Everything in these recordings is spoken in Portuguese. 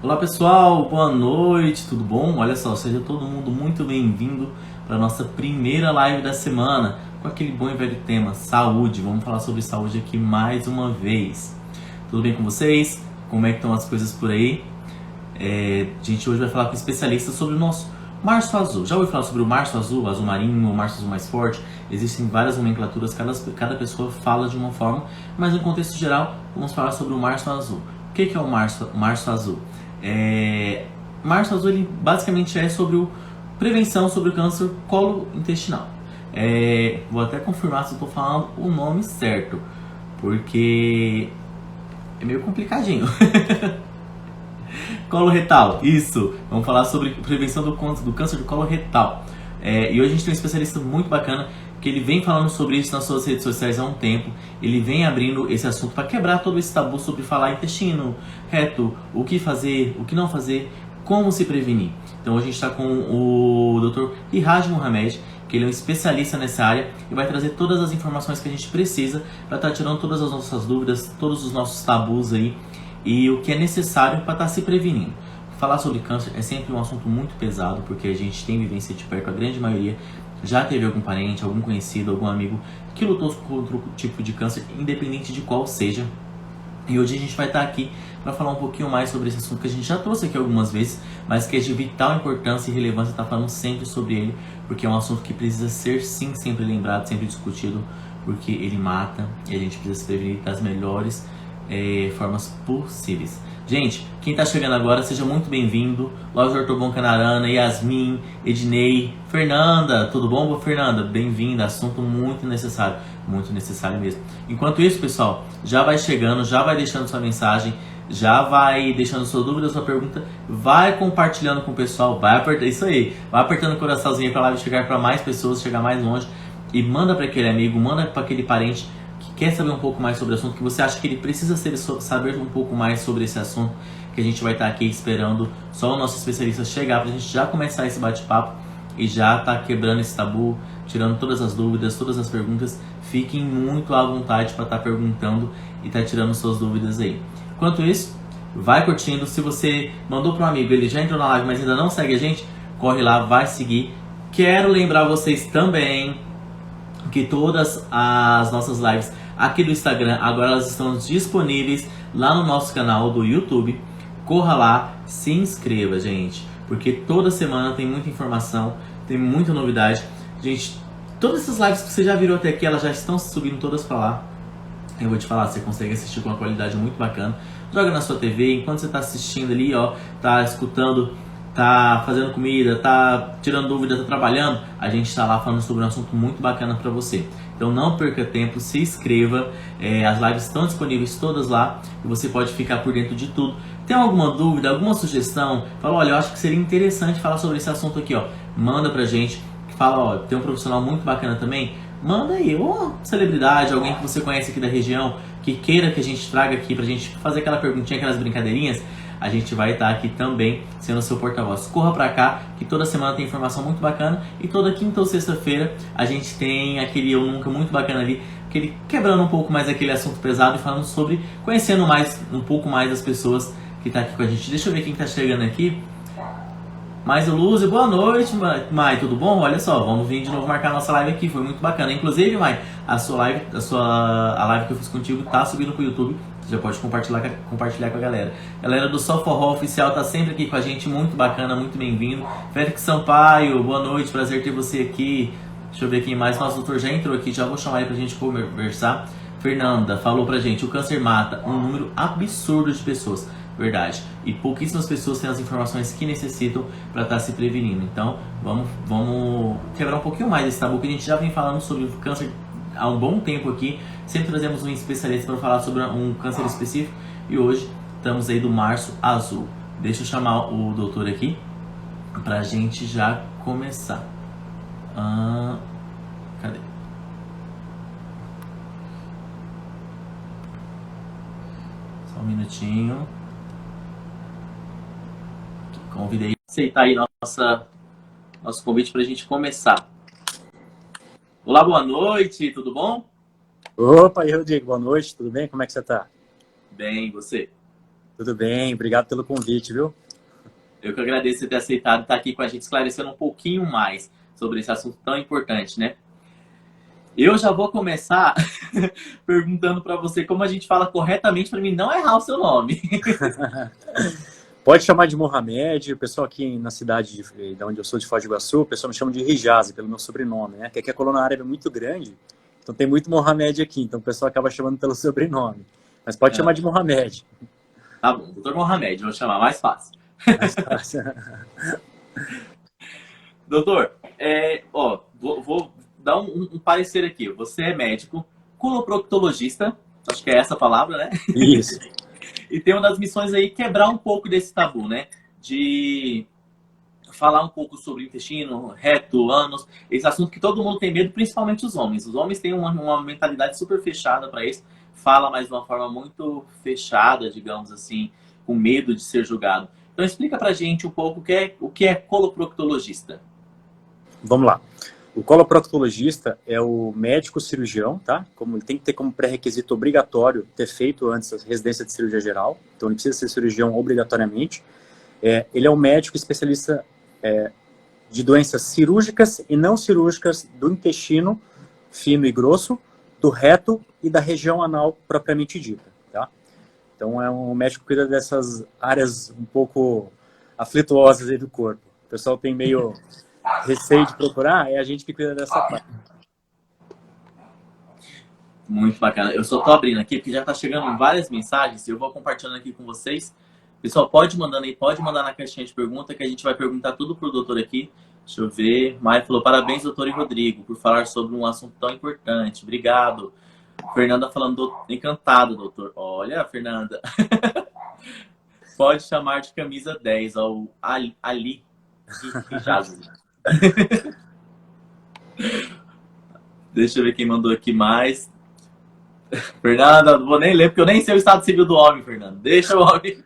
Olá pessoal, boa noite, tudo bom? Olha só, seja todo mundo muito bem-vindo para a nossa primeira live da semana com aquele bom e velho tema, saúde. Vamos falar sobre saúde aqui mais uma vez. Tudo bem com vocês? Como é que estão as coisas por aí? A gente hoje vai falar com um especialista sobre o nosso março azul. Já ouviu falar sobre o março azul marinho, o março azul mais forte? Existem várias nomenclaturas, cada pessoa fala de uma forma, mas no contexto geral vamos falar sobre o março azul. O que é o março azul? Março azul ele basicamente é sobre prevenção sobre o câncer colo-intestinal. Vou até confirmar se eu estou falando o nome certo, porque é meio complicadinho. Colo retal, isso. Vamos falar sobre prevenção do câncer do colo retal. E hoje a gente tem um especialista muito bacana que ele vem falando sobre isso nas suas redes sociais há um tempo. Ele vem abrindo esse assunto para quebrar todo esse tabu sobre falar intestino reto, o que fazer, o que não fazer, como se prevenir. Então hoje a gente está com o Dr. Iraj Mohamed, que ele é um especialista nessa área e vai trazer todas as informações que a gente precisa para estar tirando todas as nossas dúvidas, todos os nossos tabus aí e o que é necessário para estar se prevenindo. Falar sobre câncer é sempre um assunto muito pesado, porque a gente tem vivência de perto, a grande maioria já teve algum parente, algum conhecido, algum amigo que lutou contra o tipo de câncer, independente de qual seja. E hoje a gente vai estar aqui para falar um pouquinho mais sobre esse assunto que a gente já trouxe aqui algumas vezes, mas que é de vital importância e relevância estar falando sempre sobre ele, porque é um assunto que precisa ser sim sempre lembrado, sempre discutido, porque ele mata e a gente precisa se prevenir das melhores formas possíveis. Gente, quem está chegando agora, seja muito bem-vindo. Loja do Ortobon Canarana, Yasmin, Ednei, Fernanda, tudo bom, Fernanda? Bem-vinda, assunto muito necessário mesmo. Enquanto isso, pessoal, já vai chegando, já vai deixando sua mensagem, já vai deixando sua dúvida, sua pergunta, vai compartilhando com o pessoal, vai apertar isso aí, vai apertando o coraçãozinho para a live chegar para mais pessoas, chegar mais longe e manda para aquele amigo, manda para aquele parente quer saber um pouco mais sobre o assunto, que você acha que ele precisa saber um pouco mais sobre esse assunto, que a gente vai estar aqui esperando só o nosso especialista chegar para a gente já começar esse bate-papo e já tá quebrando esse tabu, tirando todas as dúvidas, todas as perguntas. Fiquem muito à vontade para estar perguntando e estar tirando suas dúvidas aí. Enquanto isso, vai curtindo. Se você mandou para um amigo, ele já entrou na live, mas ainda não segue a gente, corre lá, vai seguir. Quero lembrar vocês também que todas as nossas lives aqui do Instagram, agora elas estão disponíveis lá no nosso canal do YouTube. Corra lá, se inscreva, gente, porque toda semana tem muita informação, tem muita novidade. Gente, todas essas lives que você já virou até aqui, elas já estão subindo todas para lá. Eu vou te falar, você consegue assistir com uma qualidade muito bacana. Joga na sua TV, enquanto você está assistindo ali, ó, tá escutando, tá fazendo comida, tá tirando dúvida, tá trabalhando, a gente está lá falando sobre um assunto muito bacana para você. Então não perca tempo, se inscreva, as lives estão disponíveis todas lá e você pode ficar por dentro de tudo. Tem alguma dúvida, alguma sugestão? Fala, olha, eu acho que seria interessante falar sobre esse assunto aqui, ó. Manda pra gente, fala, ó, tem um profissional muito bacana também, manda aí, ou celebridade, alguém que você conhece aqui da região, que queira que a gente traga aqui pra gente fazer aquela perguntinha, aquelas brincadeirinhas. A gente vai estar aqui também sendo o seu porta-voz. Corra pra cá, que toda semana tem informação muito bacana. E toda quinta ou sexta-feira a gente tem aquele Eu Nunca muito bacana ali, aquele quebrando um pouco mais aquele assunto pesado e falando sobre, conhecendo um pouco mais das pessoas que tá aqui com a gente. Deixa eu ver quem tá chegando aqui. Mais o Lúcio, boa noite, Mai, tudo bom? Olha só, vamos vir de novo marcar a nossa live aqui, foi muito bacana. Inclusive, Mai, a live que eu fiz contigo tá subindo pro YouTube. Você já pode compartilhar com a galera. Galera do Só Forró Oficial tá sempre aqui com a gente, muito bacana, muito bem-vindo. Félix Sampaio, boa noite, prazer ter você aqui. Deixa eu ver quem mais. Nosso doutor já entrou aqui, já vou chamar ele pra gente conversar. Fernanda falou pra gente, o câncer mata um número absurdo de pessoas. Verdade. E pouquíssimas pessoas têm as informações que necessitam para estar se prevenindo. Então, vamos quebrar um pouquinho mais esse tabu que a gente já vem falando sobre o câncer há um bom tempo aqui. Sempre trazemos um especialista para falar sobre um câncer específico. E hoje estamos aí do março azul. Deixa eu chamar o doutor aqui para a gente já começar. Cadê? Só um minutinho. Convidei a aceitar aí nosso convite para a gente começar. Olá, boa noite, tudo bom? Opa, e Rodrigo, boa noite, tudo bem? Como é que você tá? Bem, e você? Tudo bem, obrigado pelo convite, viu? Eu que agradeço você ter aceitado estar aqui com a gente, esclarecendo um pouquinho mais sobre esse assunto tão importante, né? Eu já vou começar perguntando para você como a gente fala corretamente para mim não errar o seu nome. Pode chamar de Mohamed, o pessoal aqui na cidade de onde eu sou, de Foz do Iguaçu, o pessoal me chama de Hijazi, pelo meu sobrenome, né? Que aqui a colônia árabe é muito grande, então tem muito Mohamed aqui, então o pessoal acaba chamando pelo sobrenome. Mas pode chamar de Mohamed. Tá bom, doutor Mohamed, vou chamar mais fácil. Mais fácil. Doutor, vou dar um parecer aqui. Você é médico, coloproctologista, acho que é essa a palavra, né? Isso. E tem uma das missões aí quebrar um pouco desse tabu, né? De falar um pouco sobre intestino, reto, ânus, esse assunto que todo mundo tem medo, principalmente os homens. Os homens têm uma mentalidade super fechada para isso, fala, mas de uma forma muito fechada, digamos assim, com medo de ser julgado. Então explica pra gente um pouco o que é coloproctologista. Vamos lá. O coloproctologista é o médico cirurgião, tá? Como ele tem que ter como pré-requisito obrigatório ter feito antes a residência de cirurgia geral, então ele precisa ser cirurgião obrigatoriamente. Ele é um médico especialista de doenças cirúrgicas e não cirúrgicas do intestino fino e grosso, do reto e da região anal propriamente dita, tá? Então é um médico que cuida dessas áreas um pouco aflituosas aí do corpo. O pessoal tem meio receio de procurar, é a gente que cuida dessa parte. Muito bacana. Eu só tô abrindo aqui porque já tá chegando várias mensagens e eu vou compartilhando aqui com vocês. Pessoal, pode mandando aí, pode mandar na caixinha de pergunta que a gente vai perguntar tudo pro doutor aqui. Deixa eu ver. Maia falou, parabéns, doutor e Rodrigo, por falar sobre um assunto tão importante. Obrigado. Fernanda falando, encantado, doutor. Olha, Fernanda. Pode chamar de camisa 10 ao Ali Hijazi. Deixa eu ver quem mandou aqui mais. Fernanda, não vou nem ler, porque eu nem sei o estado civil do homem, Fernanda. Deixa o homem.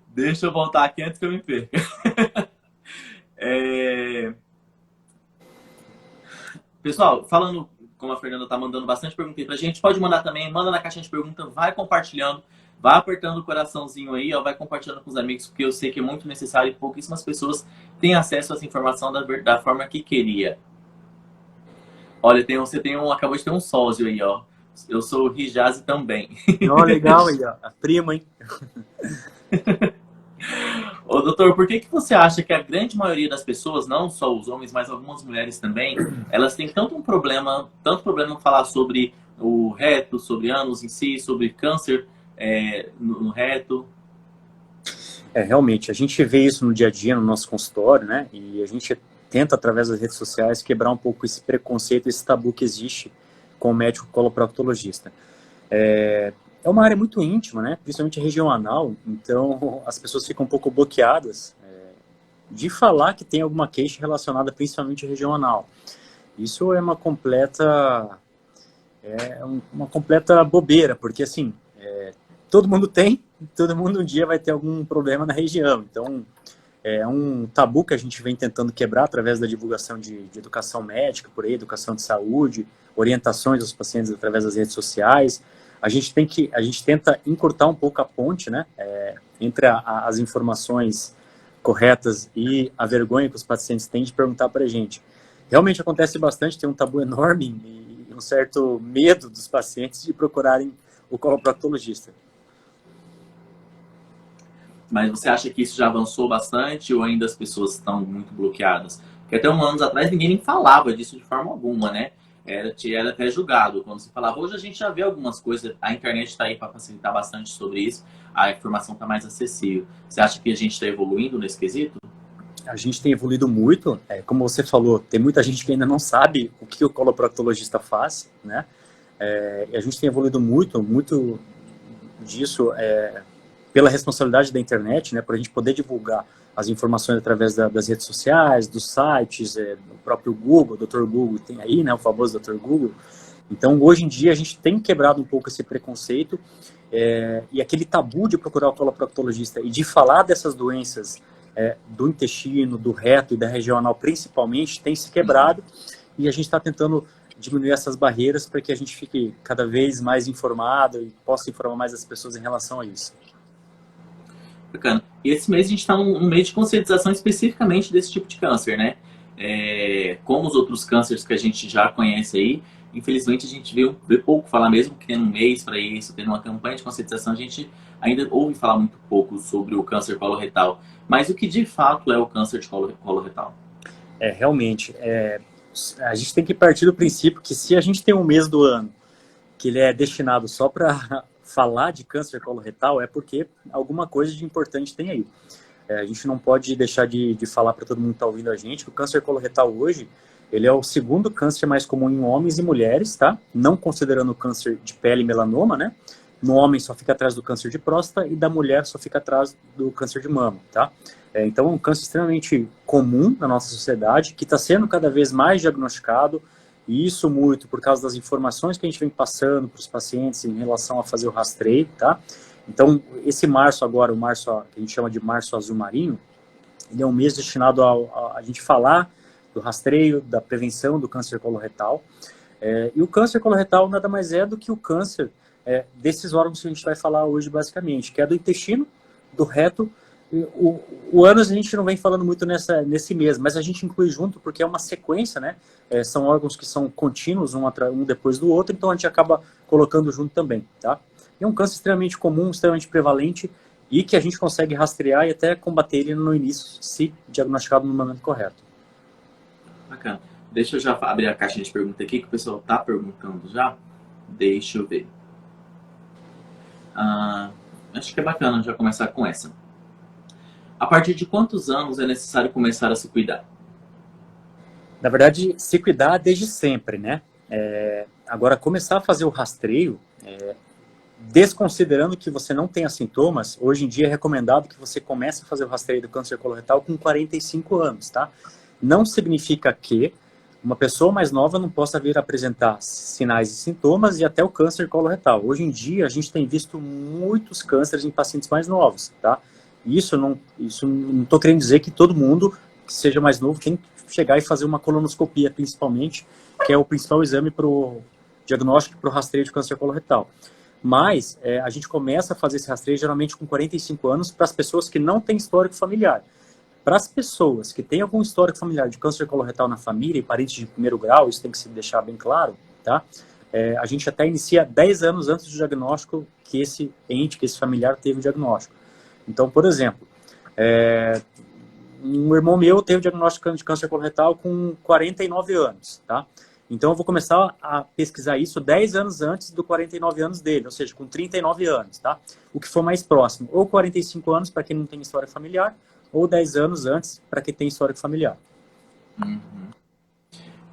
Deixa eu voltar aqui antes que eu me perca. Pessoal, falando como a Fernanda tá mandando bastante pergunta aí pra gente, pode mandar também, manda na caixinha de pergunta, vai compartilhando, vai apertando o coraçãozinho aí, ó, vai compartilhando com os amigos, porque eu sei que é muito necessário e pouquíssimas pessoas têm acesso a essa informação da forma que queria. Olha, acabou de ter um sósia aí, ó. Eu sou o Hijazi também. Oh, legal aí, ó. A prima, hein? Ô, doutor, por que você acha que a grande maioria das pessoas, não só os homens, mas algumas mulheres também, elas têm tanto problema em falar sobre o reto, sobre ânus em si, sobre câncer no reto? Realmente, a gente vê isso no dia a dia, no nosso consultório, né? E a gente tenta, através das redes sociais, quebrar um pouco esse preconceito, esse tabu que existe com o médico coloproctologista. É uma área muito íntima, né? Principalmente a região anal, então as pessoas ficam um pouco bloqueadas de falar que tem alguma queixa relacionada principalmente à região anal. Isso é uma completa bobeira, porque assim, todo mundo tem, todo mundo um dia vai ter algum problema na região, então é um tabu que a gente vem tentando quebrar através da divulgação de educação médica, por aí, educação de saúde, orientações aos pacientes através das redes sociais. A gente tenta encurtar um pouco a ponte, né, entre as informações corretas e a vergonha que os pacientes têm de perguntar para a gente. Realmente acontece bastante, tem um tabu enorme e um certo medo dos pacientes de procurarem o coloproctologista. Mas você acha que isso já avançou bastante ou ainda as pessoas estão muito bloqueadas? Porque até uns anos atrás ninguém nem falava disso de forma alguma, né? Era até julgado quando se falava. Hoje a gente já vê algumas coisas, a internet está aí para facilitar bastante sobre isso, a informação está mais acessível. Você acha que a gente está evoluindo nesse quesito? A gente tem evoluído muito, como você falou, tem muita gente que ainda não sabe o que o coloproctologista faz, né? E a gente tem evoluído muito disso pela responsabilidade da internet, né? Para a gente poder divulgar as informações através das redes sociais, dos sites, do próprio Google, o Dr. Google tem aí, né, o famoso Dr. Google. Então, hoje em dia, a gente tem quebrado um pouco esse preconceito e aquele tabu de procurar o coloproctologista e de falar dessas doenças do intestino, do reto e da região anal, principalmente, tem se quebrado e a gente está tentando diminuir essas barreiras para que a gente fique cada vez mais informado e possa informar mais as pessoas em relação a isso. Bacana. E esse mês a gente está num mês de conscientização especificamente desse tipo de câncer, né? Como os outros cânceres que a gente já conhece aí, infelizmente a gente vê pouco falar, mesmo que tendo um mês para isso, tendo uma campanha de conscientização, a gente ainda ouve falar muito pouco sobre o câncer coloretal. Mas o que de fato é o câncer de coloretal? Realmente, a gente tem que partir do princípio que se a gente tem um mês do ano que ele é destinado só para falar de câncer coloretal, é porque alguma coisa de importante tem aí. A gente não pode deixar de falar para todo mundo que está ouvindo a gente que o câncer coloretal hoje, ele é o segundo câncer mais comum em homens e mulheres, tá? Não considerando o câncer de pele e melanoma, né? No homem só fica atrás do câncer de próstata e da mulher só fica atrás do câncer de mama, tá? Então é um câncer extremamente comum na nossa sociedade, que está sendo cada vez mais diagnosticado, e isso muito por causa das informações que a gente vem passando para os pacientes em relação a fazer o rastreio, tá? Então, esse março agora, o março que a gente chama de março azul marinho, ele é um mês destinado a gente falar do rastreio, da prevenção do câncer coloretal. E o câncer coloretal nada mais é do que o câncer desses órgãos que a gente vai falar hoje, basicamente, que é do intestino, do reto. O ânus a gente não vem falando muito nesse mês, mas a gente inclui junto porque é uma sequência, né? São órgãos que são contínuos, um depois do outro, então a gente acaba colocando junto também, tá? É um câncer extremamente comum, extremamente prevalente e que a gente consegue rastrear e até combater ele no início, se diagnosticado no momento correto. Bacana. Deixa eu já abrir a caixinha de pergunta aqui, que o pessoal está perguntando já. Deixa eu ver. Acho que é bacana já começar com essa. A partir de quantos anos é necessário começar a se cuidar? Na verdade, se cuidar desde sempre, né? Agora, começar a fazer o rastreio, desconsiderando que você não tenha sintomas, hoje em dia é recomendado que você comece a fazer o rastreio do câncer coloretal com 45 anos, tá? Não significa que uma pessoa mais nova não possa vir a apresentar sinais e sintomas e até o câncer coloretal. Hoje em dia, a gente tem visto muitos cânceres em pacientes mais novos, tá? Isso não estou querendo dizer que todo mundo que seja mais novo tem que chegar e fazer uma colonoscopia, principalmente, que é o principal exame para o diagnóstico e para o rastreio de câncer coloretal. Mas a gente começa a fazer esse rastreio geralmente com 45 anos para as pessoas que não têm histórico familiar. Para as pessoas que têm algum histórico familiar de câncer coloretal na família e parentes de primeiro grau, isso tem que se deixar bem claro, tá? A gente até inicia 10 anos antes do diagnóstico que esse familiar teve o diagnóstico. Então, por exemplo, um irmão meu teve o diagnóstico de câncer coloretal com 49 anos, tá? Então, eu vou começar a pesquisar isso 10 anos antes do 49 anos dele, ou seja, com 39 anos, tá? O que for mais próximo, ou 45 anos para quem não tem história familiar, ou 10 anos antes para quem tem histórico familiar. Uhum.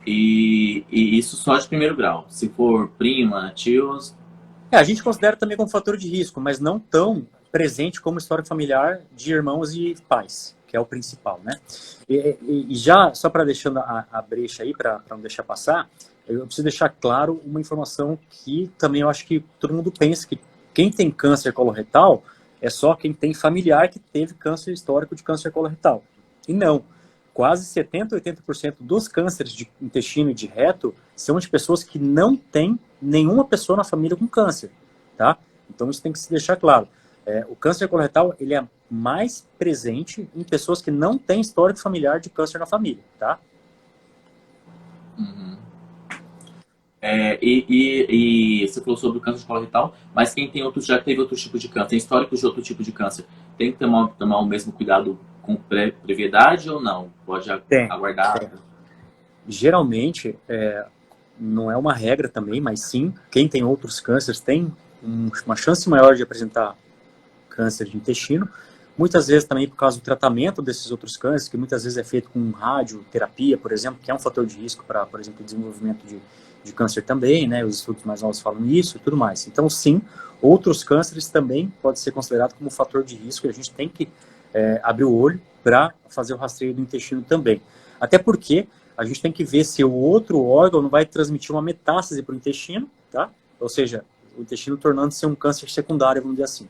E isso só de primeiro grau? Se for prima, tios... A gente considera também como fator de risco, mas não tão presente como histórico familiar de irmãos e pais, que é o principal, né? E já, só para deixando a brecha aí, para não deixar passar, eu preciso deixar claro uma informação que também eu acho que todo mundo pensa, que quem tem câncer coloretal é só quem tem familiar que teve câncer histórico de câncer coloretal. E não. Quase 70% a 80% dos cânceres de intestino e de reto são de pessoas que não têm nenhuma pessoa na família com câncer, tá? Então isso tem que se deixar claro. O câncer coloretal, ele é mais presente em pessoas que não têm histórico familiar de câncer na família, tá? Uhum. E você falou sobre o câncer coloretal, mas quem tem já teve outro tipo de câncer, tem históricos de outro tipo de câncer, tem que tomar o mesmo cuidado com brevidade ou não? Pode aguardar? Tem. Geralmente, não é uma regra também, mas sim, quem tem outros cânceres tem uma chance maior de apresentar câncer de intestino. Muitas vezes também por causa do tratamento desses outros cânceres, que muitas vezes é feito com radioterapia, por exemplo, que é um fator de risco para, por exemplo, o desenvolvimento de câncer também, né? Os estudos mais novos falam isso e tudo mais. Então, sim, outros cânceres também podem ser considerados como fator de risco e a gente tem que abrir o olho para fazer o rastreio do intestino também. Até porque a gente tem que ver se o outro órgão não vai transmitir uma metástase para o intestino, tá? Ou seja, o intestino tornando-se um câncer secundário, vamos dizer assim.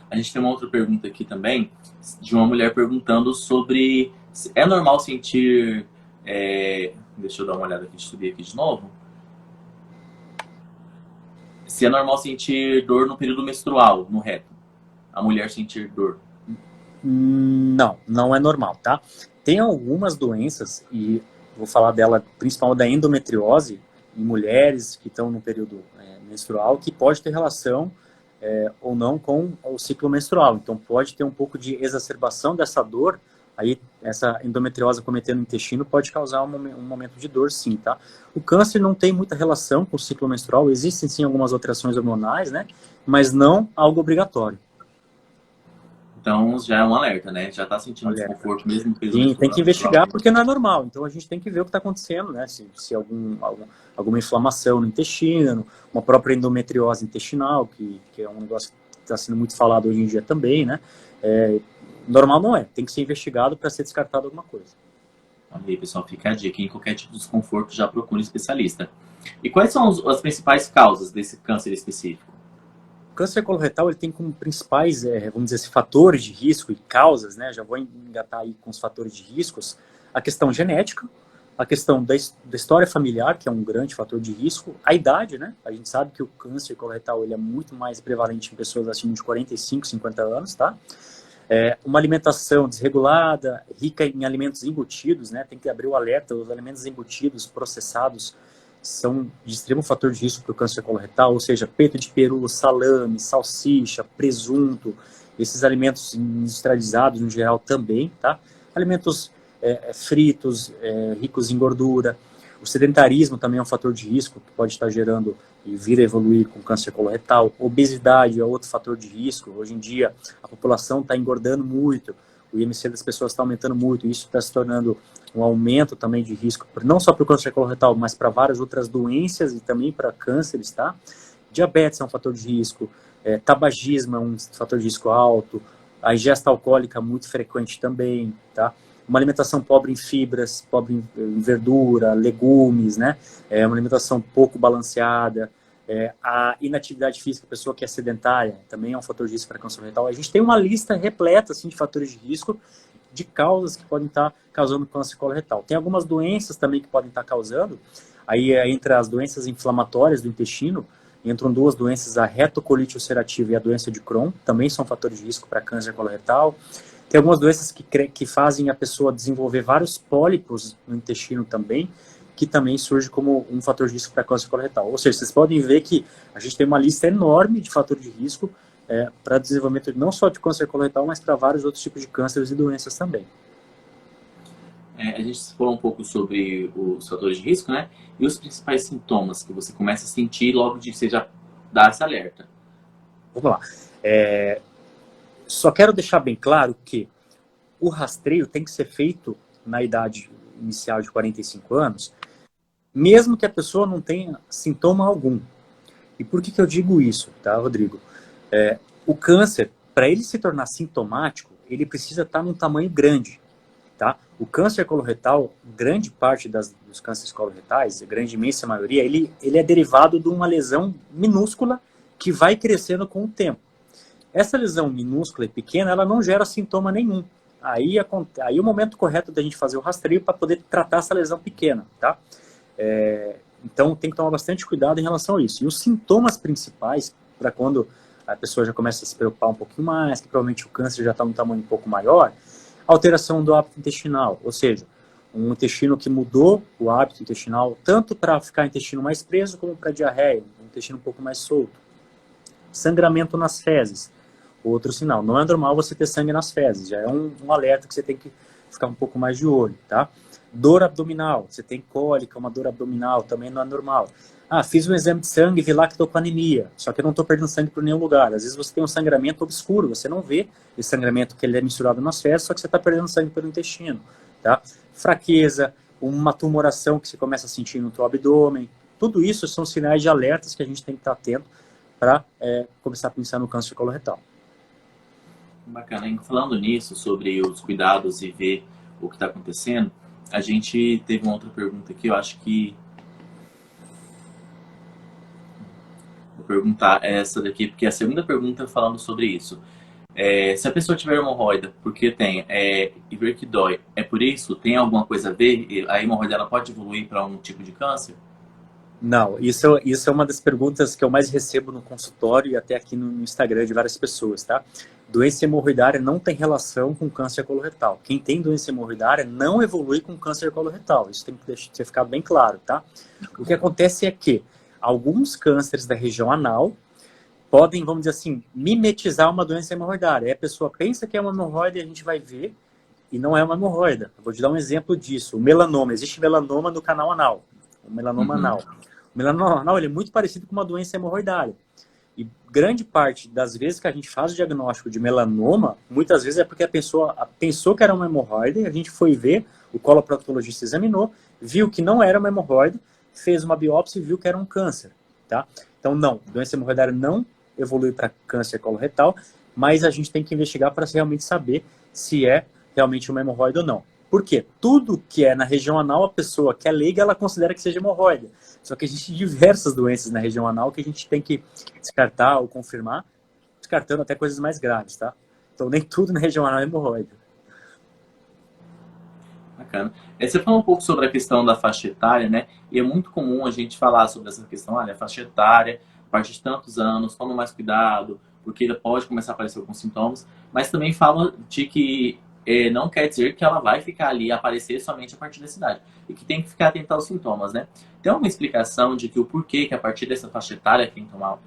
A gente tem uma outra pergunta aqui também, de uma mulher perguntando sobre... É normal sentir Deixa eu dar uma olhada aqui, subir aqui de novo. Se é normal sentir dor no período menstrual, no reto. A mulher sentir dor. Não, não é normal, tá? Tem algumas doenças, e vou falar dela, principalmente da endometriose, em mulheres que estão no período menstrual, que pode ter relação ou não com o ciclo menstrual. Então pode ter um pouco de exacerbação dessa dor, aí essa endometriose cometendo no intestino pode causar um momento de dor, sim, tá? O câncer não tem muita relação com o ciclo menstrual, existem sim algumas alterações hormonais, né? Mas não algo obrigatório. Então já é um alerta, né? Já tá sentindo desconforto mesmo no período Sim, tem que menstrual. investigar porque não é normal. Então a gente tem que ver o que está acontecendo, né? Se alguma inflamação no intestino, uma própria endometriose intestinal, que é um negócio que está sendo muito falado hoje em dia também, né? Normal não é, tem que ser investigado para ser descartado alguma coisa. Olha aí, pessoal, fica a dica. Em qualquer tipo de desconforto, já procure um especialista. E quais são as principais causas desse câncer específico? O câncer coloretal ele tem como principais, vamos dizer assim, fatores de risco e causas, né? Já vou engatar aí com os fatores de riscos, a questão genética, a questão da história familiar, que é um grande fator de risco, a idade, né? A gente sabe que o câncer coloretal ele é muito mais prevalente em pessoas acima de 45, 50 anos, tá? Uma alimentação desregulada, rica em alimentos embutidos, né? Tem que abrir o alerta, os alimentos embutidos, processados, são de extremo fator de risco para o câncer coloretal, ou seja, peito de peru, salame, salsicha, presunto, esses alimentos industrializados no geral também, tá? Alimentos fritos, ricos em gordura. O sedentarismo também é um fator de risco que pode estar gerando e vir a evoluir com câncer coloretal. Obesidade é outro fator de risco. Hoje em dia a população está engordando muito, o IMC das pessoas está aumentando muito, e isso está se tornando um aumento também de risco, não só para o câncer coloretal, mas para várias outras doenças e também para cânceres, tá? Diabetes é um fator de risco, tabagismo é um fator de risco alto, a ingesta alcoólica muito frequente também, tá? Uma alimentação pobre em fibras, pobre em verdura, legumes, né? Uma alimentação pouco balanceada, a inatividade física, a pessoa que é sedentária, também é um fator de risco para câncer coloretal. A gente tem uma lista repleta assim, de fatores de risco, de causas que podem estar causando câncer coloretal. Tem algumas doenças também que podem estar causando, aí entre as doenças inflamatórias do intestino, entram duas doenças, a retocolite ulcerativa e a doença de Crohn, também são fatores de risco para câncer coloretal. Tem algumas doenças que fazem a pessoa desenvolver vários pólipos no intestino também, que também surge como um fator de risco para câncer coloretal. Ou seja, vocês podem ver que a gente tem uma lista enorme de fatores de risco para desenvolvimento não só de câncer coloretal, mas para vários outros tipos de cânceres e doenças também. A gente falou um pouco sobre os fatores de risco, né? E os principais sintomas que você começa a sentir logo de que você já dá esse alerta. Vamos lá. Só quero deixar bem claro que o rastreio tem que ser feito na idade inicial de 45 anos, mesmo que a pessoa não tenha sintoma algum. E por que eu digo isso, tá, Rodrigo? O câncer, para ele se tornar sintomático, ele precisa estar num tamanho grande, tá? O câncer coloretal, grande parte dos cânceres coloretais, a grande imensa maioria, ele é derivado de uma lesão minúscula que vai crescendo com o tempo. Essa lesão minúscula e pequena, ela não gera sintoma nenhum. Aí o momento correto da gente fazer o rastreio para poder tratar essa lesão pequena, tá? Então tem que tomar bastante cuidado em relação a isso. E os sintomas principais, para quando a pessoa já começa a se preocupar um pouquinho mais, que provavelmente o câncer já está num tamanho um pouco maior, alteração do hábito intestinal, ou seja, um intestino que mudou o hábito intestinal, tanto para ficar intestino mais preso, como para diarreia, um intestino um pouco mais solto. Sangramento nas fezes, outro sinal. Não é normal você ter sangue nas fezes, já é um alerta que você tem que ficar um pouco mais de olho, tá? Dor abdominal, você tem cólica, uma dor abdominal, também não é normal. Fiz um exame de sangue e vi lá que estou com anemia, só que eu não estou perdendo sangue por nenhum lugar. Às vezes você tem um sangramento obscuro, você não vê esse sangramento que ele é misturado nas fezes, só que você está perdendo sangue pelo intestino, tá? Fraqueza, uma tumoração que você começa a sentir no teu abdômen, tudo isso são sinais de alertas que a gente tem que estar atento para começar a pensar no câncer coloretal. Bacana, hein? Falando nisso, sobre os cuidados e ver o que está acontecendo, a gente teve uma outra pergunta aqui, eu acho que vou perguntar essa daqui, porque a segunda pergunta é falando sobre isso. Se a pessoa tiver hemorroida, porque tem e ver que dói, é por isso? Tem alguma coisa a ver? A hemorroida ela pode evoluir para um tipo de câncer? Não, isso é uma das perguntas que eu mais recebo no consultório e até aqui no Instagram de várias pessoas, tá? Doença hemorroidária não tem relação com câncer coloretal. Quem tem doença hemorroidária não evolui com câncer coloretal. Isso tem que ter ficado bem claro, tá? O que acontece é que alguns cânceres da região anal podem, vamos dizer assim, mimetizar uma doença hemorroidária. Aí a pessoa pensa que é uma hemorroida e a gente vai ver e não é uma hemorroida. Eu vou te dar um exemplo disso. O melanoma. Existe melanoma no canal anal. O melanoma anal. O melanoma anal ele é muito parecido com uma doença hemorroidária. E grande parte das vezes que a gente faz o diagnóstico de melanoma, muitas vezes é porque a pessoa pensou que era uma hemorroida e a gente foi ver, o coloproctologista examinou, viu que não era uma hemorroida, fez uma biópsia e viu que era um câncer, tá? Então, não, doença hemorroidária não evolui para câncer coloretal, mas a gente tem que investigar para realmente saber se é realmente uma hemorroida ou não. Por quê? Tudo que é na região anal, a pessoa que é leiga, ela considera que seja hemorroida. Só que existe diversas doenças na região anal que a gente tem que descartar ou confirmar, descartando até coisas mais graves, tá? Então nem tudo na região anal é hemorroida. Bacana. Você falou um pouco sobre a questão da faixa etária, né? E é muito comum a gente falar sobre essa questão, olha, a faixa etária, a partir de tantos anos, toma mais cuidado, porque ele pode começar a aparecer alguns sintomas, mas também fala de que não quer dizer que ela vai ficar ali, aparecer somente a partir dessa idade. E que tem que ficar atento aos sintomas, né? Tem alguma explicação de que o porquê que a partir dessa faixa etária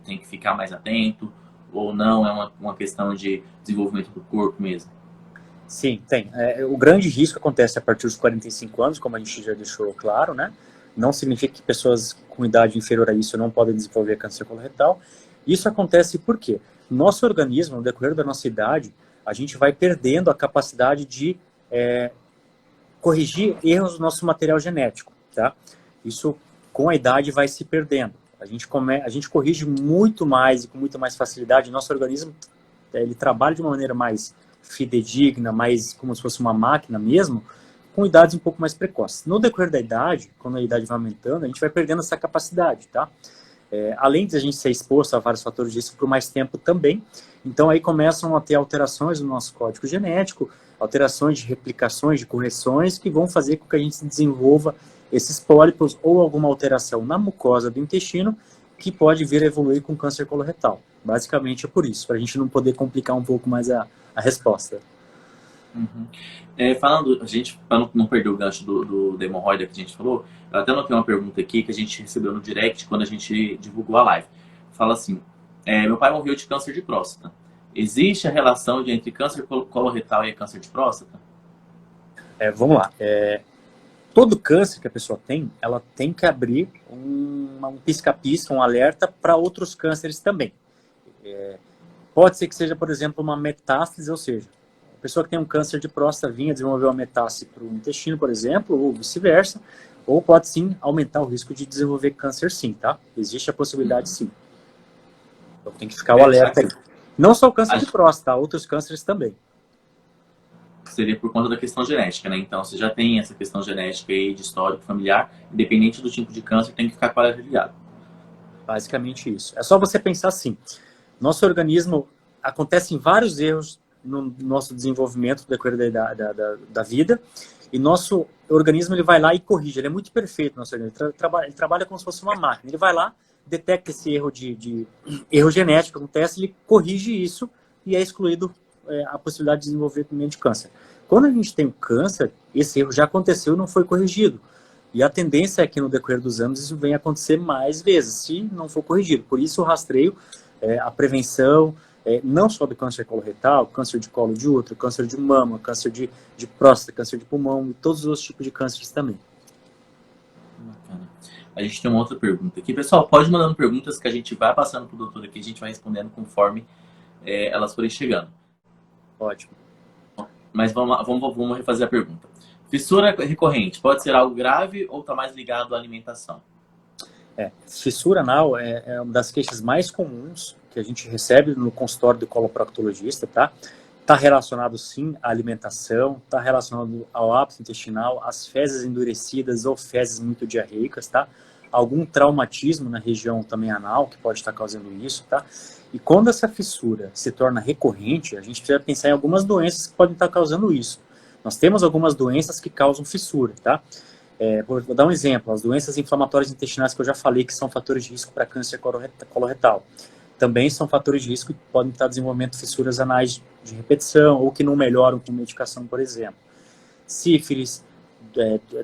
tem que ficar mais atento, ou não, é uma questão de desenvolvimento do corpo mesmo? Sim, tem. O grande risco acontece a partir dos 45 anos, como a gente já deixou claro, né? Não significa que pessoas com idade inferior a isso não podem desenvolver câncer coloretal. Isso acontece por quê? Nosso organismo, no decorrer da nossa idade, a gente vai perdendo a capacidade de corrigir erros do nosso material genético, tá? Isso, com a idade, vai se perdendo. A gente corrige muito mais e com muito mais facilidade. Nosso organismo, ele trabalha de uma maneira mais fidedigna, mais como se fosse uma máquina mesmo, com idades um pouco mais precoces. No decorrer da idade, quando a idade vai aumentando, a gente vai perdendo essa capacidade, tá? Além de a gente ser exposto a vários fatores disso por mais tempo também, então aí começam a ter alterações no nosso código genético, alterações de replicações, de correções, que vão fazer com que a gente desenvolva esses pólipos ou alguma alteração na mucosa do intestino, que pode vir a evoluir com câncer coloretal. Basicamente é por isso, para a gente não poder complicar um pouco mais a resposta. Uhum. Falando, a gente, para não perder o gancho da hemorroida que a gente falou, eu até notei uma pergunta aqui que a gente recebeu no direct quando a gente divulgou a live. Fala assim, meu pai morreu de câncer de próstata. Existe a relação entre câncer coloretal e câncer de próstata? Vamos lá. Todo câncer que a pessoa tem, ela tem que abrir um pisca-pisca, um alerta para outros cânceres também. Pode ser que seja, por exemplo, uma metástase, ou seja, a pessoa que tem um câncer de próstata vinha desenvolver uma metástase para o intestino, por exemplo, ou vice-versa, ou pode sim aumentar o risco de desenvolver câncer sim, tá? Existe a possibilidade sim. Então tem que ficar o alerta aí. Não só o câncer de próstata, outros cânceres também. Seria por conta da questão genética, né? Então, você já tem essa questão genética aí de histórico familiar, independente do tipo de câncer, tem que ficar com o alerta ligado. Basicamente isso. É só você pensar assim, nosso organismo, acontecem vários erros no nosso desenvolvimento no decorrer da vida, e nosso organismo ele vai lá e corrige. Ele é muito perfeito, nosso organismo. Ele trabalha como se fosse uma máquina. Ele vai lá, detecta esse erro erro genético, acontece, ele corrige isso e é excluído a possibilidade de desenvolver de câncer. Quando a gente tem o câncer, esse erro já aconteceu e não foi corrigido. E a tendência é que no decorrer dos anos isso venha a acontecer mais vezes, se não for corrigido. Por isso o rastreio, a prevenção, não só do câncer coloretal, câncer de colo de útero, câncer de mama, câncer de próstata, câncer de pulmão e todos os outros tipos de cânceres também. Bacana. A gente tem uma outra pergunta aqui. Pessoal, pode mandando perguntas que a gente vai passando para o doutor aqui, a gente vai respondendo conforme elas forem chegando. Ótimo. Mas vamos refazer a pergunta. Fissura recorrente pode ser algo grave ou está mais ligado à alimentação? Fissura anal é uma das queixas mais comuns que a gente recebe no consultório do coloproctologista, tá? Está relacionado sim à alimentação, está relacionado ao hábito intestinal, às fezes endurecidas ou fezes muito diarreicas, tá? algum traumatismo na região também anal, que pode estar causando isso, tá? E quando essa fissura se torna recorrente, a gente precisa pensar em algumas doenças que podem estar causando isso. Nós temos algumas doenças que causam fissura, tá? Vou dar um exemplo, as doenças inflamatórias intestinais que eu já falei que são fatores de risco para câncer coloretal. Também são fatores de risco que podem estar desenvolvendo fissuras anais de repetição ou que não melhoram com medicação, por exemplo. Sífilis,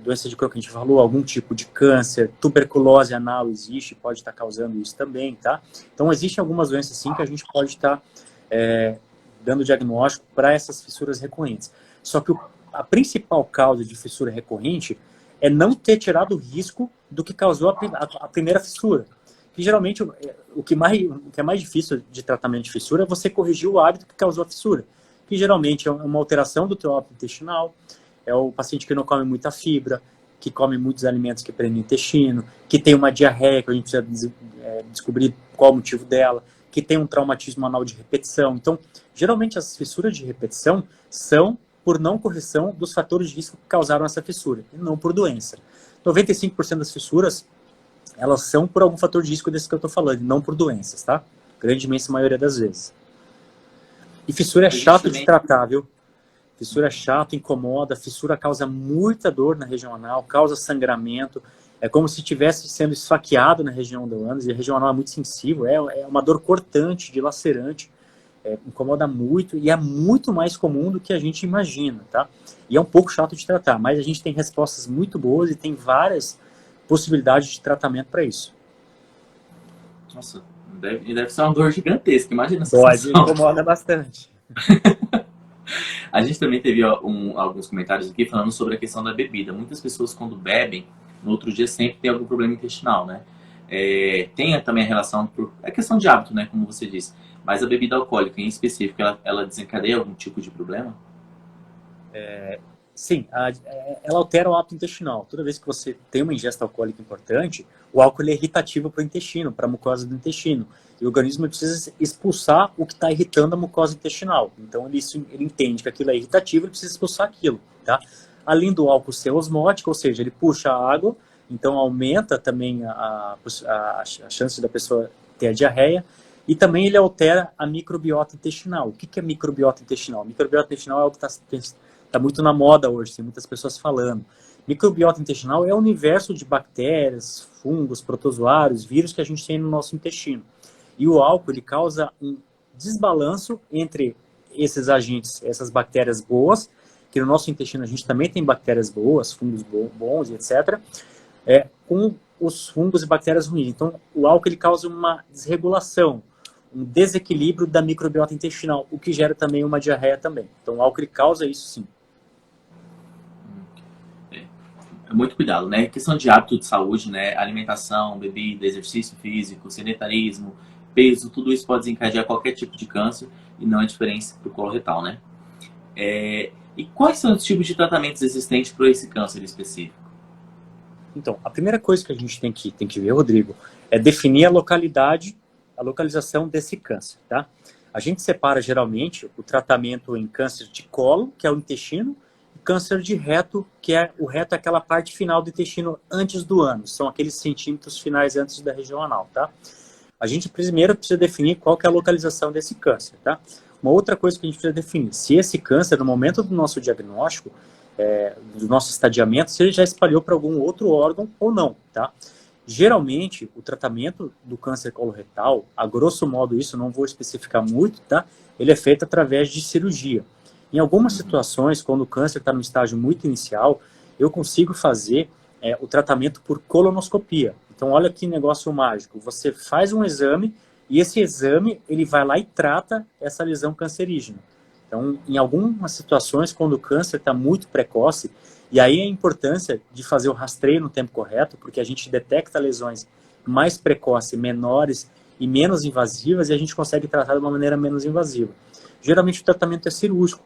doença de Crohn que a gente falou, algum tipo de câncer, tuberculose anal existe, pode estar causando isso também, tá? Então, existem algumas doenças, sim, que a gente pode estar dando diagnóstico para essas fissuras recorrentes. Só que a principal causa de fissura recorrente é não ter tirado o risco do que causou a primeira fissura. Que geralmente, o que é mais difícil de tratamento de fissura é você corrigir o hábito que causou a fissura. Que geralmente é uma alteração do teu hábito intestinal, é o paciente que não come muita fibra, que come muitos alimentos que prendem o intestino, que tem uma diarreia, que a gente precisa descobrir qual o motivo dela, que tem um traumatismo anal de repetição. Então, geralmente as fissuras de repetição são por não correção dos fatores de risco que causaram essa fissura, e não por doença. 95% das fissuras, elas são por algum fator de risco desse que eu estou falando, e não por doenças, tá? Grande imensa maioria das vezes. E fissura é chato de tratar, viu? Fissura é chato, incomoda, fissura causa muita dor na região anal, causa sangramento, é como se estivesse sendo esfaqueado na região do ânus, e a região anal é muito sensível, é uma dor cortante, dilacerante, incomoda muito e é muito mais comum do que a gente imagina, tá? E é um pouco chato de tratar, mas a gente tem respostas muito boas e tem várias possibilidades de tratamento para isso. Nossa, deve ser uma dor gigantesca, imagina essa Pode, situação. incomoda bastante. A gente também teve alguns comentários aqui falando sobre a questão da bebida. Muitas pessoas, quando bebem, no outro dia sempre tem algum problema intestinal, né? Tem também a relação, é questão de hábito, né? Como você disse. Mas a bebida alcoólica, em específico, ela desencadeia algum tipo de problema? Sim, ela altera o hábito intestinal. Toda vez que você tem uma ingesta alcoólica importante, o álcool é irritativo para o intestino, para a mucosa do intestino. E o organismo precisa expulsar o que está irritando a mucosa intestinal. Então ele entende que aquilo é irritativo e precisa expulsar aquilo, tá? Além do álcool ser osmótico, ou seja, ele puxa a água, então aumenta também a chance da pessoa ter a diarreia. E também ele altera a microbiota intestinal. O que é microbiota intestinal? Microbiota intestinal é algo que está muito na moda hoje, tem muitas pessoas falando. Microbiota intestinal é o universo de bactérias, fungos, protozoários, vírus que a gente tem no nosso intestino. E o álcool, ele causa um desbalanço entre esses agentes, essas bactérias boas, que no nosso intestino a gente também tem bactérias boas, fungos bons e etc., com os fungos e bactérias ruins. Então, o álcool, ele causa uma desregulação, um desequilíbrio da microbiota intestinal, o que gera também uma diarreia também. Então, o álcool, ele causa isso sim. Muito cuidado, né? Questão de hábito de saúde, né? Alimentação, bebida, exercício físico, sedentarismo, peso, tudo isso pode desencadear qualquer tipo de câncer e não é diferença para o coloretal, né? E quais são os tipos de tratamentos existentes para esse câncer específico? Então, a primeira coisa que a gente tem que ver, Rodrigo, é definir a localização desse câncer, tá? A gente separa geralmente o tratamento em câncer de colo, que é o intestino, e câncer de reto, que o reto é aquela parte final do intestino antes do ânus, são aqueles centímetros finais antes da região anal, tá? A gente primeiro precisa definir qual que é a localização desse câncer, tá? Uma outra coisa que a gente precisa definir, se esse câncer, no momento do nosso diagnóstico, do nosso estadiamento, se ele já espalhou para algum outro órgão ou não, tá? Geralmente, o tratamento do câncer coloretal, a grosso modo isso, não vou especificar muito, tá? Ele é feito através de cirurgia. Em algumas situações, quando o câncer está no estágio muito inicial, eu consigo fazer o tratamento por colonoscopia. Então, olha que negócio mágico. Você faz um exame e esse exame, ele vai lá e trata essa lesão cancerígena. Então, em algumas situações, quando o câncer está muito precoce, e aí a importância de fazer o rastreio no tempo correto, porque a gente detecta lesões mais precoces, menores e menos invasivas, e a gente consegue tratar de uma maneira menos invasiva. Geralmente o tratamento é cirúrgico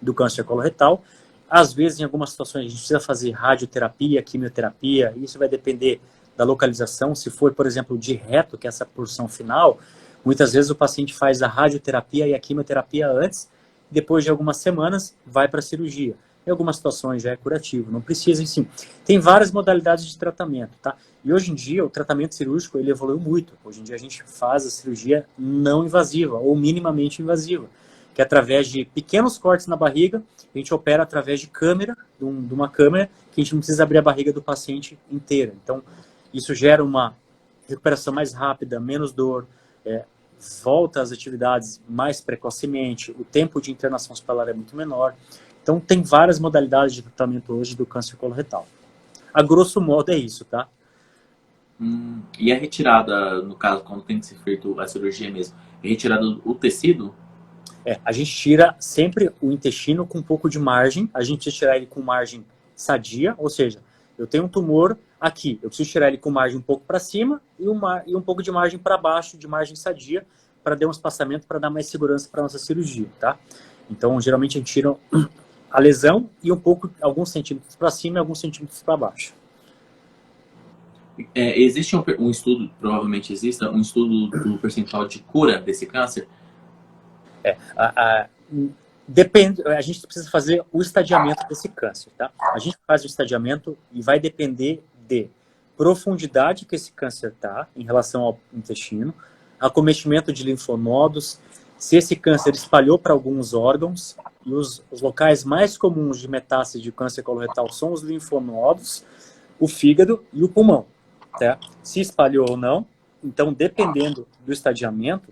do câncer coloretal. Às vezes, em algumas situações, a gente precisa fazer radioterapia, quimioterapia, isso vai depender da localização. Se for, por exemplo, de reto, que é essa porção final, muitas vezes o paciente faz a radioterapia e a quimioterapia antes, depois de algumas semanas vai para a cirurgia. em algumas situações já é curativo, não precisa, sim. Tem várias modalidades de tratamento, tá? E hoje em dia o tratamento cirúrgico ele evoluiu muito. Hoje em dia a gente faz a cirurgia não invasiva ou minimamente invasiva, que é através de pequenos cortes na barriga, a gente opera através de câmera, de uma câmera, que a gente não precisa abrir a barriga do paciente inteira. Então, isso gera uma recuperação mais rápida, menos dor, volta às atividades mais precocemente, o tempo de internação hospitalar é muito menor. Então, tem várias modalidades de tratamento hoje do câncer coloretal. A grosso modo é isso, tá? E a retirada, no caso, quando tem que ser feita a cirurgia mesmo, é retirada o tecido? A gente tira sempre o intestino com um pouco de margem, a gente precisa tirar ele com margem sadia, ou seja, eu tenho um tumor aqui, eu preciso tirar ele com margem um pouco para cima e um pouco de margem para baixo, de margem sadia, para dar um espaçamento, para dar mais segurança para a nossa cirurgia, tá? Então, geralmente a gente tira a lesão e alguns centímetros para cima e alguns centímetros para baixo. Existe um estudo, provavelmente exista, um estudo do percentual de cura desse câncer? Depende, a gente precisa fazer o estadiamento desse câncer, tá? A gente faz o estadiamento e vai depender de profundidade que esse câncer está em relação ao intestino, acometimento de linfonodos, se esse câncer espalhou para alguns órgãos, e os locais mais comuns de metástase de câncer coloretal são os linfonodos, o fígado e o pulmão, tá? Se espalhou ou não, então dependendo do estadiamento,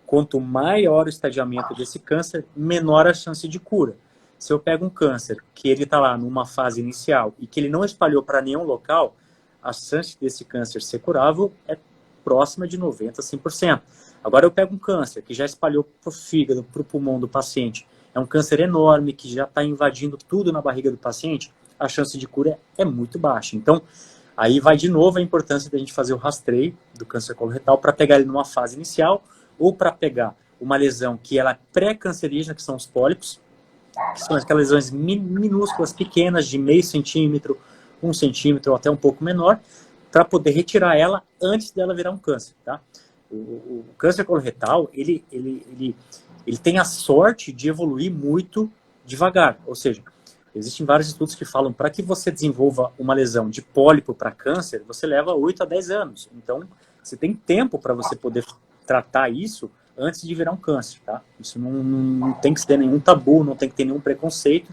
quanto maior o estadiamento desse câncer, menor a chance de cura. Se eu pego um câncer que ele está lá numa fase inicial e que ele não espalhou para nenhum local, a chance desse câncer ser curável é próxima de 90% a 100%. Agora eu pego um câncer que já espalhou para o fígado, para o pulmão do paciente, é um câncer enorme que já está invadindo tudo na barriga do paciente, a chance de cura é muito baixa. Então, aí vai de novo a importância da gente fazer o rastreio do câncer coloretal para pegar ele numa fase inicial, ou para pegar uma lesão que ela é pré-cancerígena, que são os pólipos, que são aquelas lesões minúsculas, pequenas, de meio centímetro, 1 centímetro ou até um pouco menor, para poder retirar ela antes dela virar um câncer, tá? O câncer coloretal, ele tem a sorte de evoluir muito devagar, ou seja, existem vários estudos que falam para que você desenvolva uma lesão de pólipo para câncer, você leva 8 a 10 anos. Então, você tem tempo para você poder tratar isso antes de virar um câncer, tá? Isso não tem que ter nenhum tabu, não tem que ter nenhum preconceito.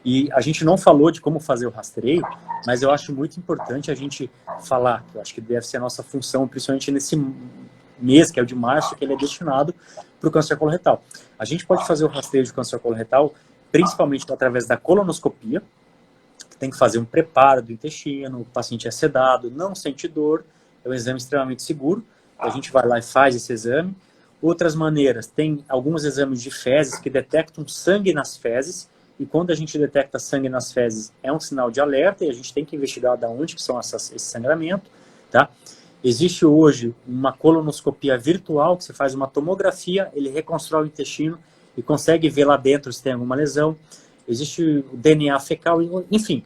E a gente não falou de como fazer o rastreio, mas eu acho muito importante a gente falar, que eu acho que deve ser a nossa função, principalmente nesse mês, que é o de março, que ele é destinado para o câncer coloretal. A gente pode fazer o rastreio de câncer coloretal principalmente através da colonoscopia, que tem que fazer um preparo do intestino, o paciente é sedado, não sente dor, é um exame extremamente seguro. A gente vai lá e faz esse exame. Outras maneiras, tem alguns exames de fezes que detectam sangue nas fezes, e quando a gente detecta sangue nas fezes, é um sinal de alerta, e a gente tem que investigar de onde que são esse sangramento, tá? Existe hoje uma colonoscopia virtual, que você faz uma tomografia, ele reconstrói o intestino e consegue ver lá dentro se tem alguma lesão. Existe o DNA fecal, enfim,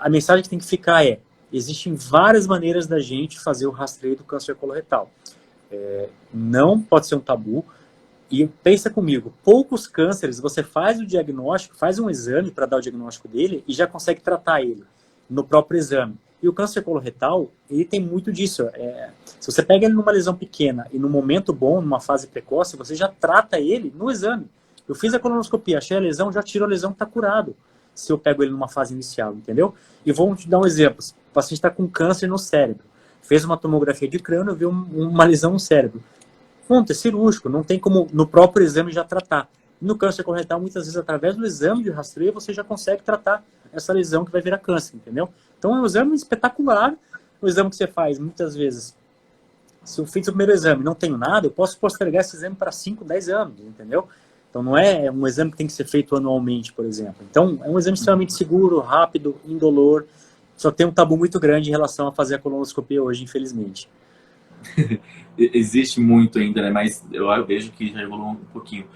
a mensagem que tem que ficar é: existem várias maneiras da gente fazer o rastreio do câncer coloretal. Não pode ser um tabu. E pensa comigo, poucos cânceres você faz o diagnóstico, faz um exame para dar o diagnóstico dele e já consegue tratar ele no próprio exame. E o câncer coloretal, ele tem muito disso. Se você pega ele numa lesão pequena e no momento bom, numa fase precoce, você já trata ele no exame. Eu fiz a colonoscopia, achei a lesão, já tiro a lesão, está curado. Se eu pego ele numa fase inicial, entendeu? E vou te dar um exemplo. O paciente está com câncer no cérebro. Fez uma tomografia de crânio, viu uma lesão no cérebro. Ponto, é cirúrgico, não tem como no próprio exame já tratar. No câncer coloretal, muitas vezes, através do exame de rastreio, você já consegue tratar essa lesão que vai virar câncer, entendeu? Então é um exame espetacular, o exame que você faz, muitas vezes. Se eu fiz o primeiro exame e não tenho nada, eu posso postergar esse exame para 5, 10 anos, entendeu? Então não é um exame que tem que ser feito anualmente, por exemplo. Então é um exame extremamente seguro, rápido, indolor. Só tem um tabu muito grande em relação a fazer a colonoscopia hoje, infelizmente. Existe muito ainda, né? Mas eu vejo que já evoluiu um pouquinho.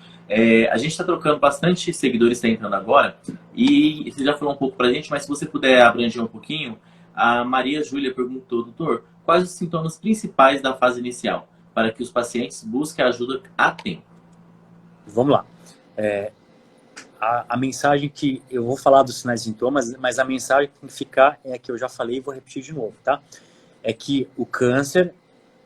A gente está trocando bastante seguidores, está entrando agora, e você já falou um pouco para a gente, mas se você puder abranger um pouquinho, a Maria Júlia perguntou: doutor, quais os sintomas principais da fase inicial, para que os pacientes busquem ajuda a tempo? Vamos lá. a mensagem que eu vou falar dos sinais e sintomas, mas a mensagem que tem que ficar é a que eu já falei e vou repetir de novo, tá? É que o câncer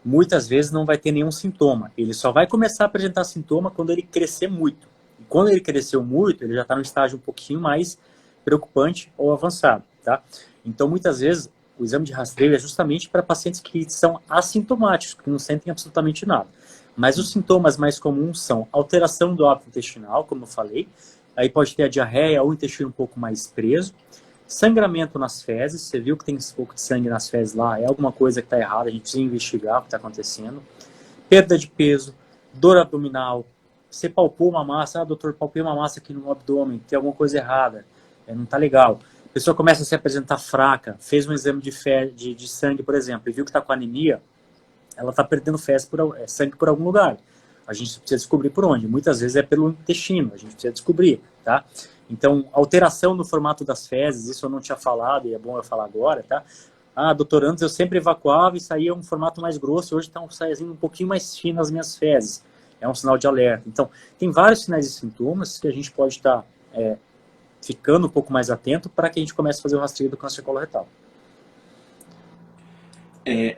muitas vezes não vai ter nenhum sintoma. Ele só vai começar a apresentar sintoma quando ele crescer muito. E quando ele cresceu muito, ele já está num estágio um pouquinho mais preocupante ou avançado, tá? Então, muitas vezes, o exame de rastreio é justamente para pacientes que são assintomáticos, que não sentem absolutamente nada. Mas os sintomas mais comuns são alteração do hábito intestinal, como eu falei, aí pode ter a diarreia ou o intestino um pouco mais preso, sangramento nas fezes, você viu que tem um pouco de sangue nas fezes lá, é alguma coisa que está errada, a gente precisa investigar o que está acontecendo. Perda de peso, dor abdominal, você palpou uma massa, doutor, palpei uma massa aqui no abdômen, tem alguma coisa errada, não está legal. A pessoa começa a se apresentar fraca, fez um exame de sangue, por exemplo, e viu que está com anemia, ela está perdendo sangue por algum lugar. A gente precisa descobrir por onde. Muitas vezes é pelo intestino, a gente precisa descobrir, tá? Então, alteração no formato das fezes, isso eu não tinha falado, e é bom eu falar agora, tá? Doutor, antes eu sempre evacuava e saía um formato mais grosso, hoje estão saindo um pouquinho mais fino as minhas fezes. É um sinal de alerta. Então, tem vários sinais e sintomas que a gente pode estar ficando um pouco mais atento para que a gente comece a fazer o rastreio do câncer coloretal.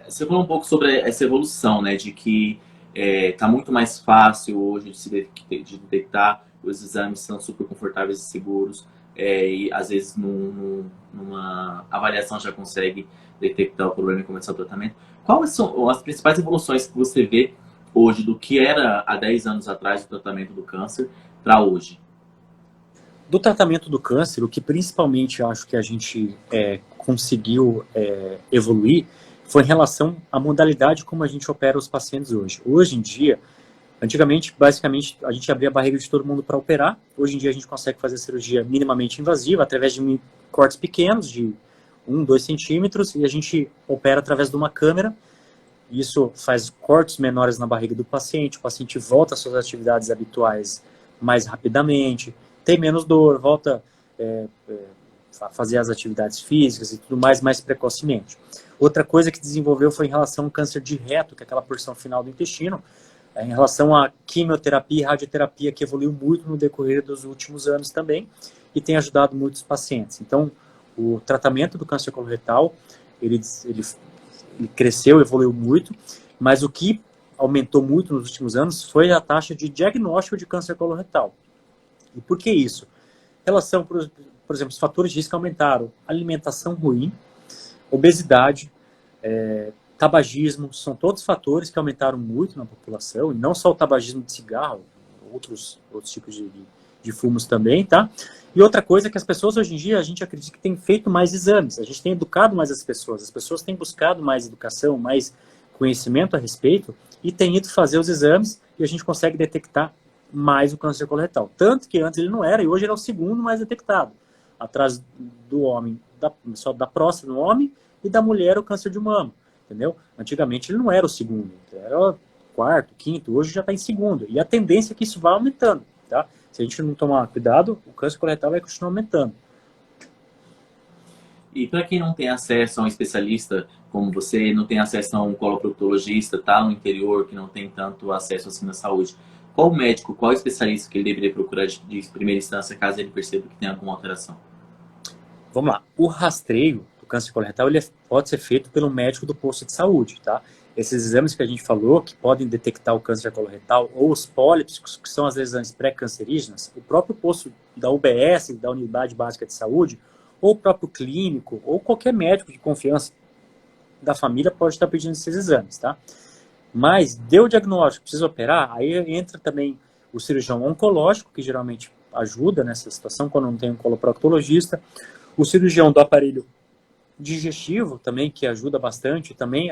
Você falou um pouco sobre essa evolução, né, de que está muito mais fácil hoje de detectar, os exames são super confortáveis e seguros, e às vezes numa avaliação já consegue detectar o problema e começar o tratamento. Quais são as principais evoluções que você vê hoje do que era há 10 anos atrás o tratamento do câncer para hoje? Do tratamento do câncer, o que principalmente acho que a gente conseguiu evoluir foi em relação à modalidade como a gente opera os pacientes hoje. Hoje em dia, antigamente, basicamente, a gente abria a barriga de todo mundo para operar. Hoje em dia a gente consegue fazer cirurgia minimamente invasiva, através de cortes pequenos, de 1, 2 centímetros, e a gente opera através de uma câmera. Isso faz cortes menores na barriga do paciente, o paciente volta às suas atividades habituais mais rapidamente, tem menos dor, volta a fazer as atividades físicas e tudo mais precocemente. Outra coisa que desenvolveu foi em relação ao câncer de reto, que é aquela porção final do intestino, em relação à quimioterapia e radioterapia, que evoluiu muito no decorrer dos últimos anos também, e tem ajudado muitos pacientes. Então, o tratamento do câncer coloretal, ele cresceu, evoluiu muito, mas o que aumentou muito nos últimos anos foi a taxa de diagnóstico de câncer coloretal. E por que isso? Em relação, por exemplo, os fatores de risco aumentaram. Alimentação ruim, obesidade, tabagismo, são todos fatores que aumentaram muito na população, e não só o tabagismo de cigarro, outros tipos de fumos também, tá? E outra coisa é que as pessoas hoje em dia, a gente acredita que tem feito mais exames, a gente tem educado mais as pessoas têm buscado mais educação, mais conhecimento a respeito, e tem ido fazer os exames, e a gente consegue detectar mais o câncer coloretal. Tanto que antes ele não era, e hoje ele é o segundo mais detectado, atrás do homem, só da próstata no homem, e da mulher o câncer de mama, entendeu? Antigamente ele não era o segundo, era o quarto, quinto, hoje já está em segundo, e a tendência é que isso vai aumentando, tá? Se a gente não tomar cuidado, o câncer coloretal vai continuar aumentando. E para quem não tem acesso a um especialista como você, não tem acesso a um coloproctologista, tá no interior, que não tem tanto acesso assim na saúde, qual médico, qual especialista que ele deveria procurar de primeira instância, caso ele perceba que tem alguma alteração? Vamos lá. O rastreio do câncer coloretal ele pode ser feito pelo médico do posto de saúde, tá? Esses exames que a gente falou, que podem detectar o câncer coloretal ou os pólipos, que são as lesões pré-cancerígenas, o próprio posto da UBS, da Unidade Básica de Saúde, ou o próprio clínico, ou qualquer médico de confiança da família pode estar pedindo esses exames, tá? Mas deu o diagnóstico, precisa operar, aí entra também o cirurgião oncológico, que geralmente ajuda nessa situação, quando não tem um coloproctologista, o cirurgião do aparelho digestivo também, que ajuda bastante, também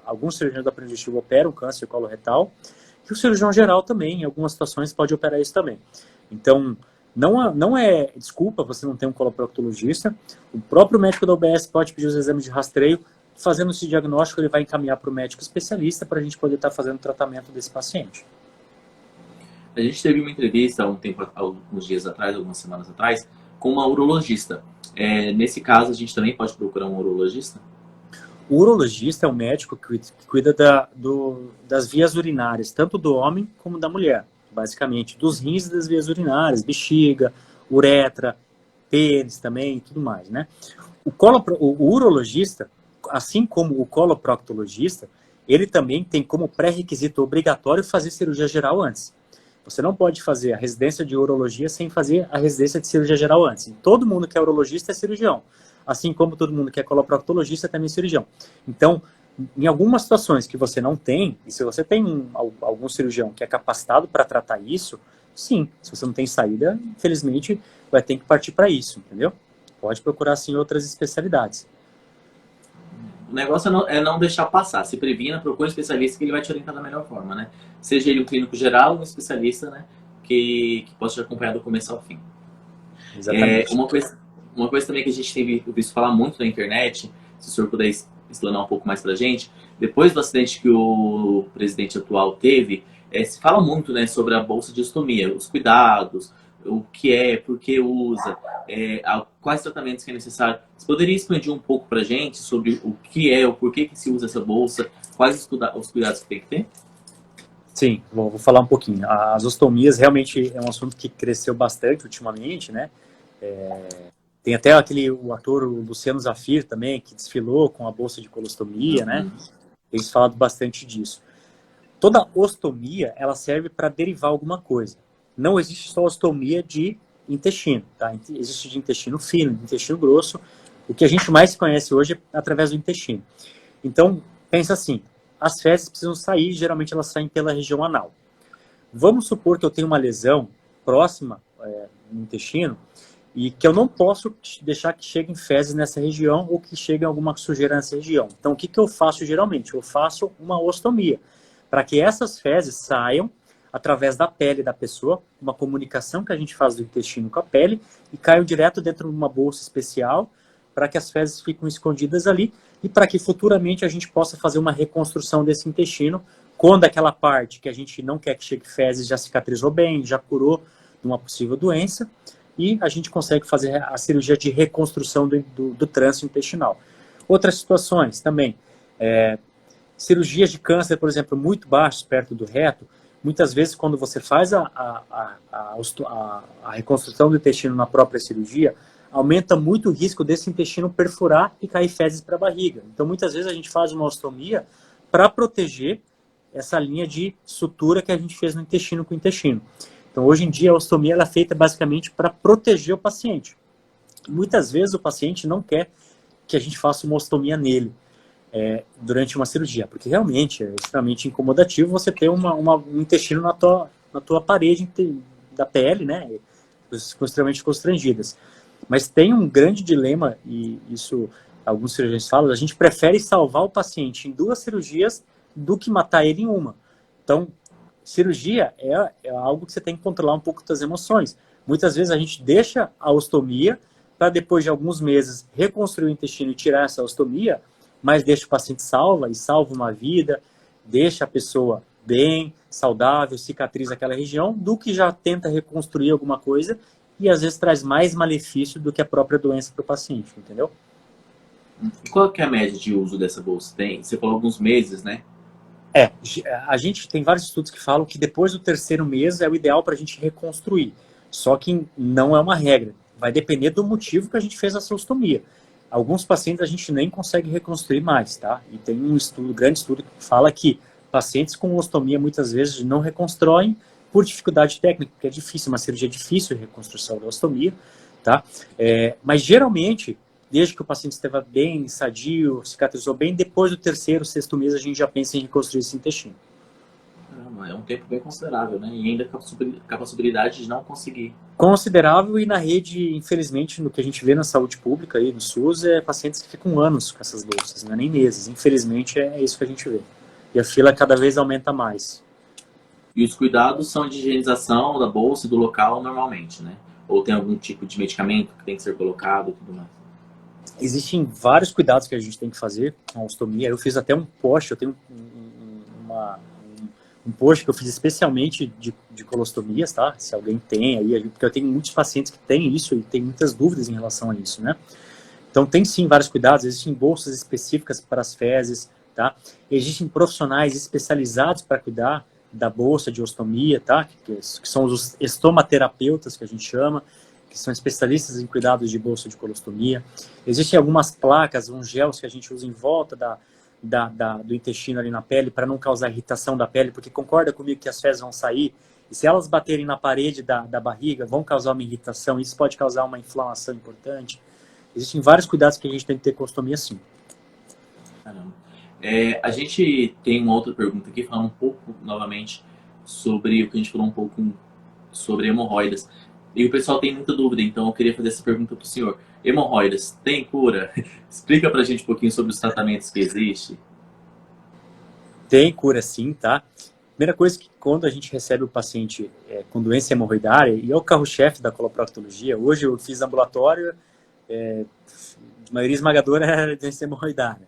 alguns cirurgiões do aparelho digestivo operam câncer coloretal, e o cirurgião geral também, em algumas situações, pode operar isso também. Então, não é desculpa você não ter um coloproctologista, o próprio médico da UBS pode pedir os exames de rastreio, fazendo esse diagnóstico, ele vai encaminhar para o médico especialista para a gente poder estar fazendo o tratamento desse paciente. A gente teve uma entrevista alguns dias atrás, algumas semanas atrás, com uma urologista. Nesse caso, a gente também pode procurar um urologista? O urologista é o médico que cuida das vias urinárias, tanto do homem como da mulher. basicamente, dos rins e das vias urinárias, bexiga, uretra, pênis também e tudo mais, né? O urologista, assim como o coloproctologista, ele também tem como pré-requisito obrigatório fazer cirurgia geral antes. Você não pode fazer a residência de urologia sem fazer a residência de cirurgia geral antes. E todo mundo que é urologista é cirurgião. Assim como todo mundo que é coloproctologista é também cirurgião. Então, em algumas situações que você não tem, e se você tem algum cirurgião que é capacitado para tratar isso, sim. Se você não tem saída, infelizmente, vai ter que partir para isso, entendeu? Pode procurar, sim, outras especialidades. O negócio é não deixar passar. Se previna, procure um especialista que ele vai te orientar da melhor forma, né? Seja ele um clínico geral ou um especialista, né? Que possa te acompanhar do começo ao fim. Exatamente. Uma coisa também que a gente tem visto falar muito na internet, se o senhor puder explanar um pouco mais pra gente, depois do acidente que o presidente atual teve, se fala muito, né, sobre a bolsa de ostomia, os cuidados, o que é, por que usa, quais tratamentos que é necessário. Você poderia expandir um pouco pra gente sobre o que é, o porquê que se usa essa bolsa, quais os cuidados que tem que ter? Sim, vou falar um pouquinho. As ostomias realmente é um assunto que cresceu bastante ultimamente, né? Tem até o ator Luciano Zafir também, que desfilou com a bolsa de colostomia, né? Eles falam bastante disso. Toda ostomia, ela serve para derivar alguma coisa. Não existe só ostomia de intestino, tá? Existe de intestino fino, de intestino grosso. O que a gente mais conhece hoje é através do intestino. Então, pensa assim, as fezes precisam sair, geralmente elas saem pela região anal. Vamos supor que eu tenho uma lesão próxima no intestino e que eu não posso deixar que cheguem fezes nessa região ou que chegue alguma sujeira nessa região. Então, o que eu faço geralmente? Eu faço uma ostomia, para que essas fezes saiam através da pele da pessoa, uma comunicação que a gente faz do intestino com a pele, e caiam direto dentro de uma bolsa especial, para que as fezes fiquem escondidas ali, e para que futuramente a gente possa fazer uma reconstrução desse intestino, quando aquela parte que a gente não quer que chegue fezes já cicatrizou bem, já curou de uma possível doença, e a gente consegue fazer a cirurgia de reconstrução do trânsito intestinal. Outras situações também, cirurgias de câncer, por exemplo, muito baixos, perto do reto, muitas vezes quando você faz a reconstrução do intestino na própria cirurgia, aumenta muito o risco desse intestino perfurar e cair fezes para a barriga. Então, muitas vezes a gente faz uma ostomia para proteger essa linha de sutura que a gente fez no intestino com o intestino. Então, hoje em dia, a ostomia ela é feita basicamente para proteger o paciente. Muitas vezes o paciente não quer que a gente faça uma ostomia nele durante uma cirurgia, porque realmente é extremamente incomodativo você ter um intestino na tua parede da pele, né? Extremamente constrangidas. Mas tem um grande dilema, e isso alguns cirurgiões falam, a gente prefere salvar o paciente em 2 cirurgias do que matar ele em uma. Então, cirurgia é algo que você tem que controlar um pouco das emoções. Muitas vezes a gente deixa a ostomia para depois de alguns meses reconstruir o intestino e tirar essa ostomia, mas deixa o paciente salva uma vida, deixa a pessoa bem, saudável, cicatriza aquela região, do que já tenta reconstruir alguma coisa e às vezes traz mais malefício do que a própria doença para o paciente, entendeu? Qual que é a média de uso dessa bolsa? Você falou alguns meses, né? A gente tem vários estudos que falam que depois do 3º mês é o ideal para a gente reconstruir. Só que não é uma regra. Vai depender do motivo que a gente fez essa ostomia. Alguns pacientes a gente nem consegue reconstruir mais, tá? E tem um grande estudo que fala que pacientes com ostomia muitas vezes não reconstroem por dificuldade técnica, porque é difícil, uma cirurgia difícil de reconstrução da ostomia, tá? Mas geralmente, desde que o paciente esteja bem, sadio, cicatrizou bem, depois do 3º, 6º mês a gente já pensa em reconstruir esse intestino. É um tempo bem considerável, né? E ainda com a possibilidade de não conseguir. Considerável, e na rede, infelizmente, no que a gente vê na saúde pública e no SUS, pacientes que ficam anos com essas bolsas, não é nem meses. Infelizmente, é isso que a gente vê. E a fila cada vez aumenta mais. E os cuidados são de higienização da bolsa e do local normalmente, né? Ou tem algum tipo de medicamento que tem que ser colocado e tudo mais? Existem vários cuidados que a gente tem que fazer com a ostomia. Eu fiz até um post, eu tenho um post que eu fiz especialmente de colostomias, tá? Se alguém tem aí, porque eu tenho muitos pacientes que têm isso e tem muitas dúvidas em relação a isso, né? Então tem sim vários cuidados, existem bolsas específicas para as fezes, tá? Existem profissionais especializados para cuidar da bolsa de ostomia, tá? Que são os estomaterapeutas, que a gente chama, que são especialistas em cuidados de bolsa de colostomia. Existem algumas placas, uns gels que a gente usa em volta do intestino ali na pele para não causar irritação da pele, porque concorda comigo que as fezes vão sair, e se elas baterem na parede da barriga, vão causar uma irritação, isso pode causar uma inflamação importante. Existem vários cuidados que a gente tem que ter com ostomia, sim. Caramba. A gente tem uma outra pergunta aqui, falando um pouco, novamente, sobre o que a gente falou um pouco sobre hemorroidas. E o pessoal tem muita dúvida, então eu queria fazer essa pergunta para o senhor. Hemorroidas, tem cura? Explica pra gente um pouquinho sobre os tratamentos que existem. Tem cura sim, tá? Primeira coisa que quando a gente recebe o paciente com doença hemorroidária, e é o carro-chefe da coloproctologia, hoje eu fiz ambulatório, de maioria esmagadora é doença hemorroidária.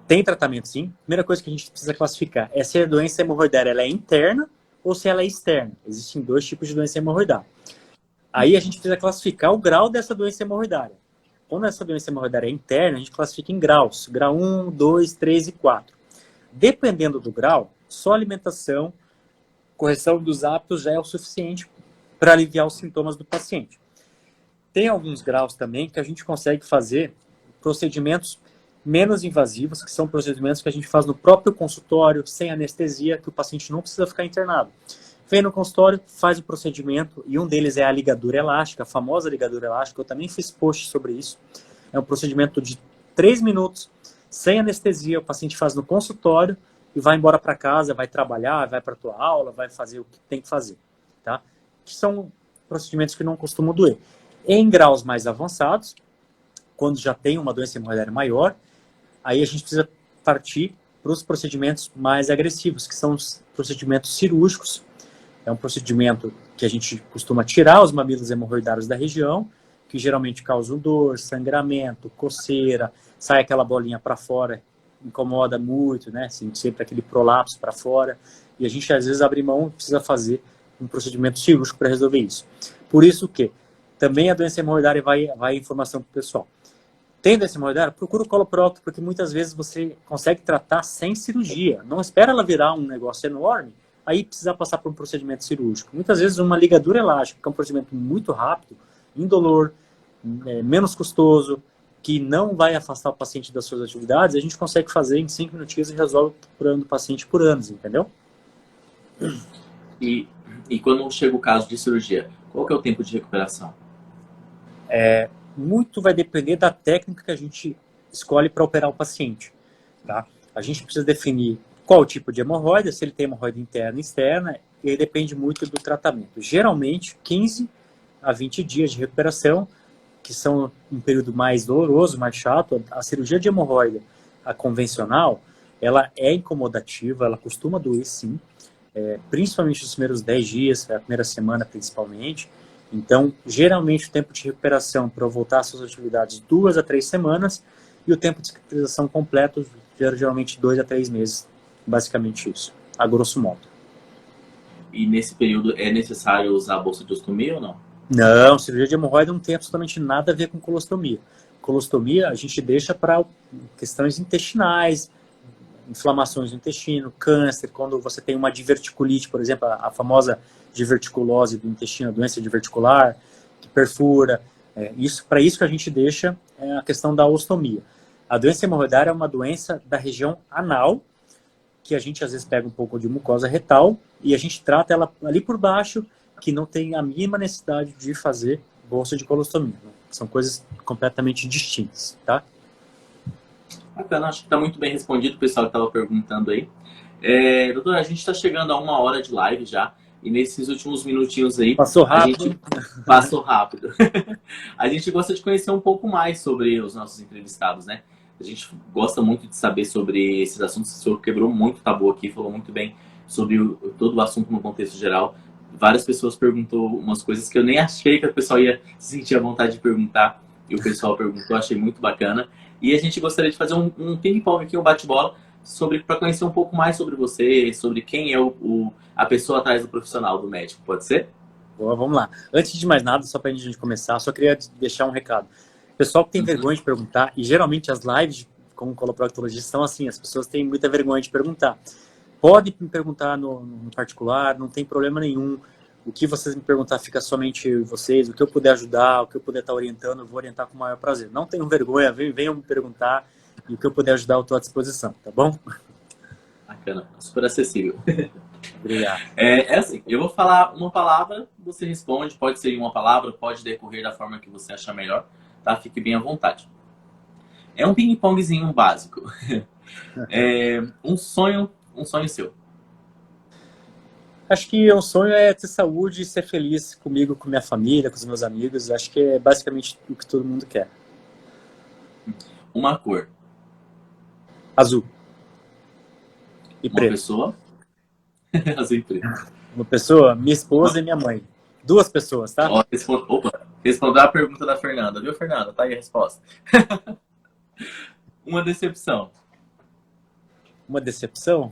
Tem tratamento sim. Primeira coisa que a gente precisa classificar é se a doença hemorroidária ela é interna ou se ela é externa. Existem dois tipos de doença hemorroidária. Aí a gente precisa classificar o grau dessa doença hemorroidária. Quando essa doença hemorroidária é interna, a gente classifica em graus. Grau 1, 2, 3 e 4. Dependendo do grau, só alimentação, correção dos hábitos já é o suficiente para aliviar os sintomas do paciente. Tem alguns graus também que a gente consegue fazer procedimentos menos invasivos, que são procedimentos que a gente faz no próprio consultório, sem anestesia, que o paciente não precisa ficar internado. Vem no consultório, faz o procedimento, e um deles é a ligadura elástica, a famosa ligadura elástica, eu também fiz post sobre isso. É um procedimento de 3 minutos, sem anestesia, o paciente faz no consultório e vai embora para casa, vai trabalhar, vai para a tua aula, vai fazer o que tem que fazer, tá? Que são procedimentos que não costumam doer. Em graus mais avançados, quando já tem uma doença hemorroidária maior, aí a gente precisa partir para os procedimentos mais agressivos, que são os procedimentos cirúrgicos. É um procedimento que a gente costuma tirar os mamilos hemorroidários da região, que geralmente causam dor, sangramento, coceira, sai aquela bolinha para fora, incomoda muito, né? Assim, sempre aquele prolapso para fora. E a gente às vezes abre mão e precisa fazer um procedimento cirúrgico para resolver isso. Por isso que também a doença hemorroidária vai informação para o pessoal. Tem doença hemorroidária? Procura o coloprocto, porque muitas vezes você consegue tratar sem cirurgia. Não espera ela virar um negócio enorme, aí precisar passar por um procedimento cirúrgico. Muitas vezes uma ligadura elástica, que é um procedimento muito rápido, indolor, menos custoso, que não vai afastar o paciente das suas atividades, a gente consegue fazer em 5 minutinhos e resolve curando o paciente por anos, entendeu? E quando chega o caso de cirurgia, qual que é o tempo de recuperação? Muito vai depender da técnica que a gente escolhe para operar o paciente, tá? A gente precisa definir qual o tipo de hemorroida, se ele tem hemorroida interna e externa, e aí depende muito do tratamento. Geralmente, 15 a 20 dias de recuperação, que são um período mais doloroso, mais chato. A cirurgia de hemorroida, a convencional, ela é incomodativa, ela costuma doer sim, principalmente nos primeiros 10 dias, a primeira semana principalmente. Então, geralmente o tempo de recuperação para voltar às suas atividades 2 a 3 semanas, e o tempo de cicatrização completo geralmente 2 a 3 meses, basicamente isso, a grosso modo. E nesse período é necessário usar a bolsa de ostomia ou não? Não, cirurgia de hemorroida não tem absolutamente nada a ver com colostomia. Colostomia a gente deixa para questões intestinais, inflamações no intestino, câncer, quando você tem uma diverticulite, por exemplo, a famosa diverticulose do intestino, a doença diverticular, que perfura. Para isso que a gente deixa a questão da ostomia. A doença hemorroidária é uma doença da região anal, que a gente às vezes pega um pouco de mucosa retal e a gente trata ela ali por baixo, que não tem a mínima necessidade de fazer bolsa de colostomia. São coisas completamente distintas, tá? Bacana, acho que está muito bem respondido o pessoal que estava perguntando aí. Doutor, a gente está chegando a 1 hora de live já, e nesses últimos minutinhos aí... Passou rápido. Passou rápido. A gente gosta de conhecer um pouco mais sobre os nossos entrevistados, né? A gente gosta muito de saber sobre esses assuntos. O senhor quebrou muito tabu aqui, falou muito bem sobre todo o assunto no contexto geral. Várias pessoas perguntou umas coisas que eu nem achei que o pessoal ia sentir a vontade de perguntar, e o pessoal perguntou, achei muito bacana. E a gente gostaria de fazer um ping-pong aqui, um bate-bola, para conhecer um pouco mais sobre você, sobre quem é a pessoa atrás do profissional, do médico, pode ser? Boa, vamos lá. Antes de mais nada, só para a gente começar, só queria deixar um recado. Pessoal que tem vergonha de perguntar, e geralmente as lives como coloproctologista são assim, as pessoas têm muita vergonha de perguntar. Pode me perguntar no particular, não tem problema nenhum. O que vocês me perguntar fica somente eu e vocês. O que eu puder ajudar, o que eu puder estar orientando, eu vou orientar com o maior prazer. Não tenham vergonha, venham me perguntar e o que eu puder ajudar eu estou à disposição, tá bom? Bacana, super acessível. Obrigado. É assim, eu vou falar uma palavra, você responde, pode ser uma palavra, pode decorrer da forma que você achar melhor, tá? Fique bem à vontade. É um ping-pongzinho básico. Um sonho seu. Acho que o sonho é ter saúde e ser feliz comigo, com minha família, com os meus amigos. Acho que é basicamente o que todo mundo quer. Uma cor. Azul. E Uma preto. pessoa. Azul e preto. Uma pessoa, minha esposa e minha mãe. 2 pessoas, tá? Ó, respondeu a pergunta da Fernanda, viu, Fernanda? Tá aí a resposta. Uma decepção. Uma decepção?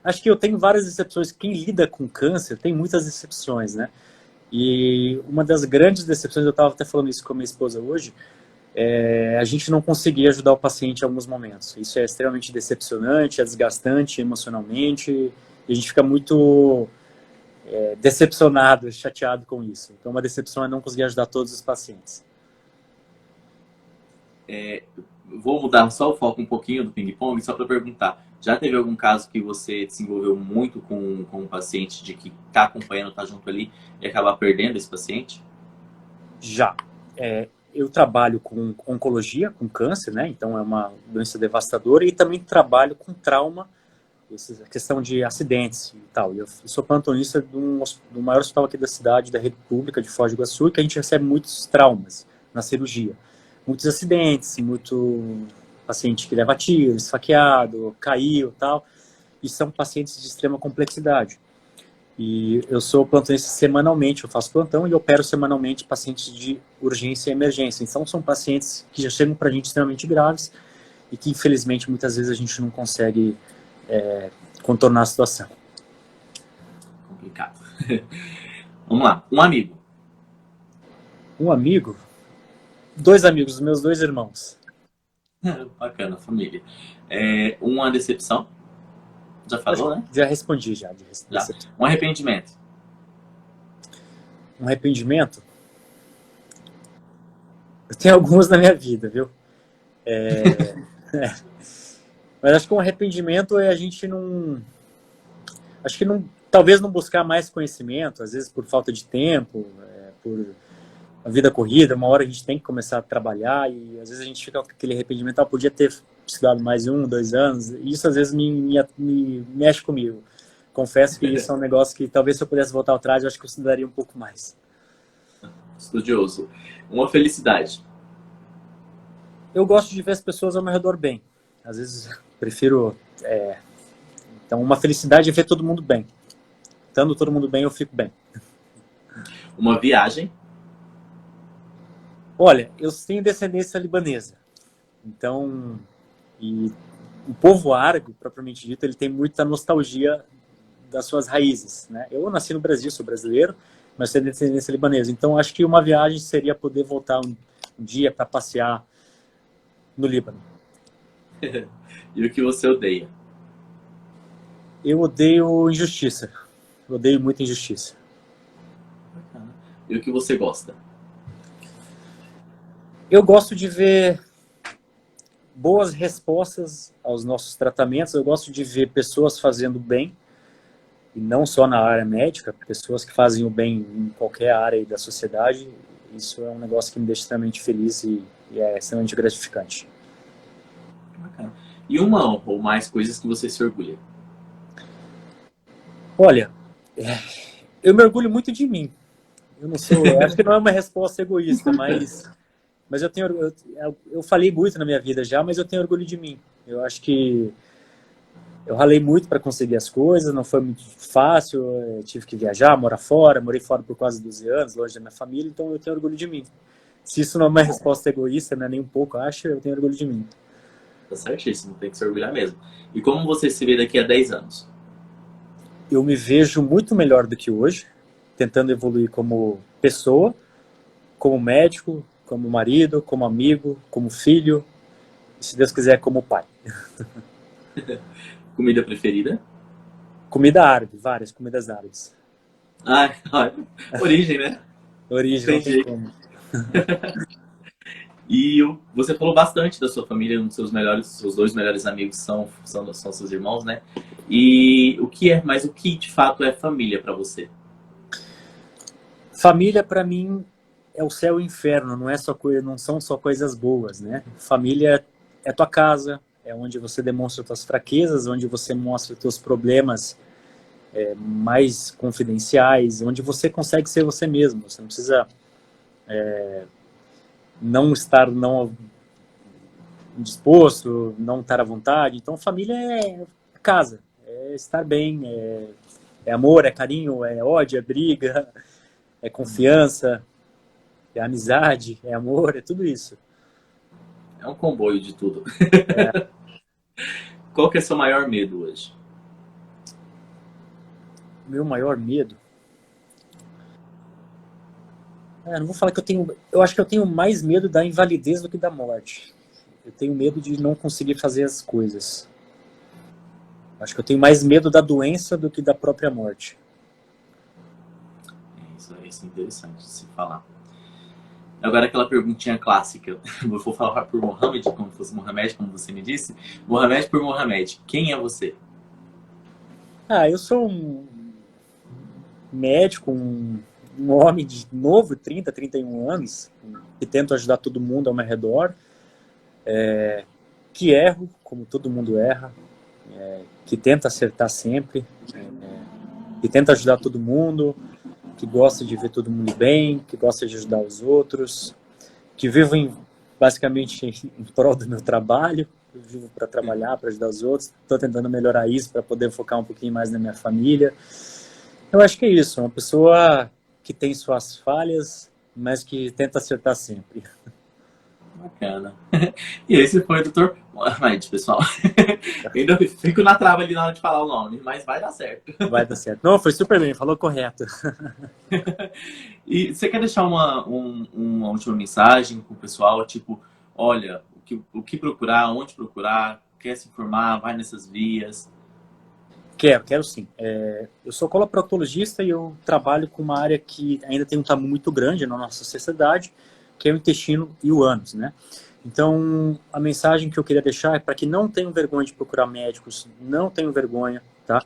Acho que eu tenho várias decepções. Quem lida com câncer tem muitas decepções, né? E uma das grandes decepções, eu estava até falando isso com a minha esposa hoje, a gente não conseguir ajudar o paciente em alguns momentos. Isso é extremamente decepcionante, é desgastante emocionalmente, e a gente fica muito decepcionado, chateado com isso. Então, uma decepção é não conseguir ajudar todos os pacientes. Vou mudar só o foco um pouquinho do ping-pong, só para perguntar. Já teve algum caso que você desenvolveu muito com um paciente de que está acompanhando, está junto ali e acabar perdendo esse paciente? Já. Eu trabalho com oncologia, com câncer, né? Então é uma doença devastadora, e também trabalho com trauma, a questão de acidentes e tal. Eu sou plantonista do maior hospital aqui da cidade, da rede pública de Foz do Iguaçu, que a gente recebe muitos traumas na cirurgia. Muitos acidentes, muito paciente que leva tiro, esfaqueado, caiu e tal. E são pacientes de extrema complexidade. E eu sou plantonista semanalmente, eu faço plantão e opero semanalmente pacientes de urgência e emergência. Então são pacientes que já chegam para a gente extremamente graves e que infelizmente muitas vezes a gente não consegue contornar a situação. Complicado. Vamos lá, um amigo. Um amigo? 2 amigos, meus 2 irmãos. Bacana, família. Uma decepção. Já falou, né? Já respondi, já. Um arrependimento. Um arrependimento? Eu tenho alguns na minha vida, viu? Mas acho que um arrependimento é a gente não... Acho que talvez não buscar mais conhecimento, às vezes por falta de tempo, por a vida corrida, uma hora a gente tem que começar a trabalhar e às vezes a gente fica com aquele arrependimento, podia ter estudado mais 1, 2 anos, e isso às vezes me mexe comigo. Confesso que isso é um negócio que talvez se eu pudesse voltar atrás, eu acho que eu estudaria um pouco mais. Estudioso. Uma felicidade. Eu gosto de ver as pessoas ao meu redor bem. Às vezes prefiro... Então uma felicidade é ver todo mundo bem. Estando todo mundo bem, eu fico bem. Uma viagem. Olha, eu tenho descendência libanesa. Então, e o povo árabe, propriamente dito, ele tem muita nostalgia das suas raízes, né? Eu nasci no Brasil, sou brasileiro, mas tenho descendência libanesa. Então, acho que uma viagem seria poder voltar um dia para passear no Líbano. E o que você odeia? Eu odeio injustiça. Eu odeio muita injustiça. E o que você gosta? Eu gosto de ver boas respostas aos nossos tratamentos. Eu gosto de ver pessoas fazendo bem, e não só na área médica, pessoas que fazem o bem em qualquer área da sociedade. Isso é um negócio que me deixa extremamente feliz e é extremamente gratificante. Bacana. E uma ou mais coisas que você se orgulha? Olha, eu me orgulho muito de mim. Eu não sou, acho que não é uma resposta egoísta, mas eu falei muito na minha vida já, mas eu tenho orgulho de mim. Eu acho que eu ralei muito para conseguir as coisas, não foi muito fácil, eu tive que viajar, morar fora, morei fora por quase 12 anos, longe da minha família, então eu tenho orgulho de mim. Se isso não é uma resposta egoísta, não é nem um pouco, acho, eu tenho orgulho de mim. Tá certíssimo, tem que se orgulhar mesmo. E como você se vê daqui a 10 anos? Eu me vejo muito melhor do que hoje, tentando evoluir como pessoa, como médico, como marido, como amigo, como filho, e se Deus quiser, como pai. Comida preferida? Comida árabe, várias comidas árabes. Ah, origem, né? Origem, não tem Entendi. como. E você falou bastante da sua família, um dos seus dois melhores amigos são seus irmãos, né? E mas o que de fato é família para você? Família, para mim, é o céu e o inferno, não são só coisas boas, né? Família é tua casa, é onde você demonstra tuas fraquezas, onde você mostra teus problemas mais confidenciais, onde você consegue ser você mesmo. Você não precisa não estar não disposto, não estar à vontade. Então, família é casa, é estar bem, é amor, é carinho, é ódio, é briga, é confiança, é amizade, é amor, é tudo isso. É um comboio de tudo. Qual que é seu maior medo hoje? Meu maior medo. Não vou falar que eu tenho. Eu acho que eu tenho mais medo da invalidez do que da morte. Eu tenho medo de não conseguir fazer as coisas. Acho que eu tenho mais medo da doença do que da própria morte. Isso é interessante de se falar. Agora aquela perguntinha clássica. Vou falar por Mohamed, como se fosse Mohamed, como você me disse. Mohamed por Mohamed. Quem é você? Eu sou um médico, um homem de novo, 30, 31 anos, que tento ajudar todo mundo ao meu redor, que erro, como todo mundo erra, que tenta acertar sempre, que tenta ajudar todo mundo, que gosta de ver todo mundo bem, que gosta de ajudar os outros, que vivo basicamente em prol do meu trabalho. Eu vivo para trabalhar, para ajudar os outros. Estou tentando melhorar isso para poder focar um pouquinho mais na minha família. Eu acho que é isso, uma pessoa que tem suas falhas, mas que tenta acertar sempre. Bacana. E esse foi o Dr. Mohamed, pessoal. Ainda fico na trava ali na hora de falar o nome, mas vai dar certo. Vai dar certo. Não, foi super bem, falou correto. E você quer deixar uma última mensagem para o pessoal? Tipo, olha, o que procurar, onde procurar, quer se informar, vai nessas vias. Quero sim. Eu sou coloproctologista e eu trabalho com uma área que ainda tem um tabu muito grande na nossa sociedade, que é o intestino e o ânus, né? Então, a mensagem que eu queria deixar é para que não tenham vergonha de procurar médicos, não tenham vergonha, tá?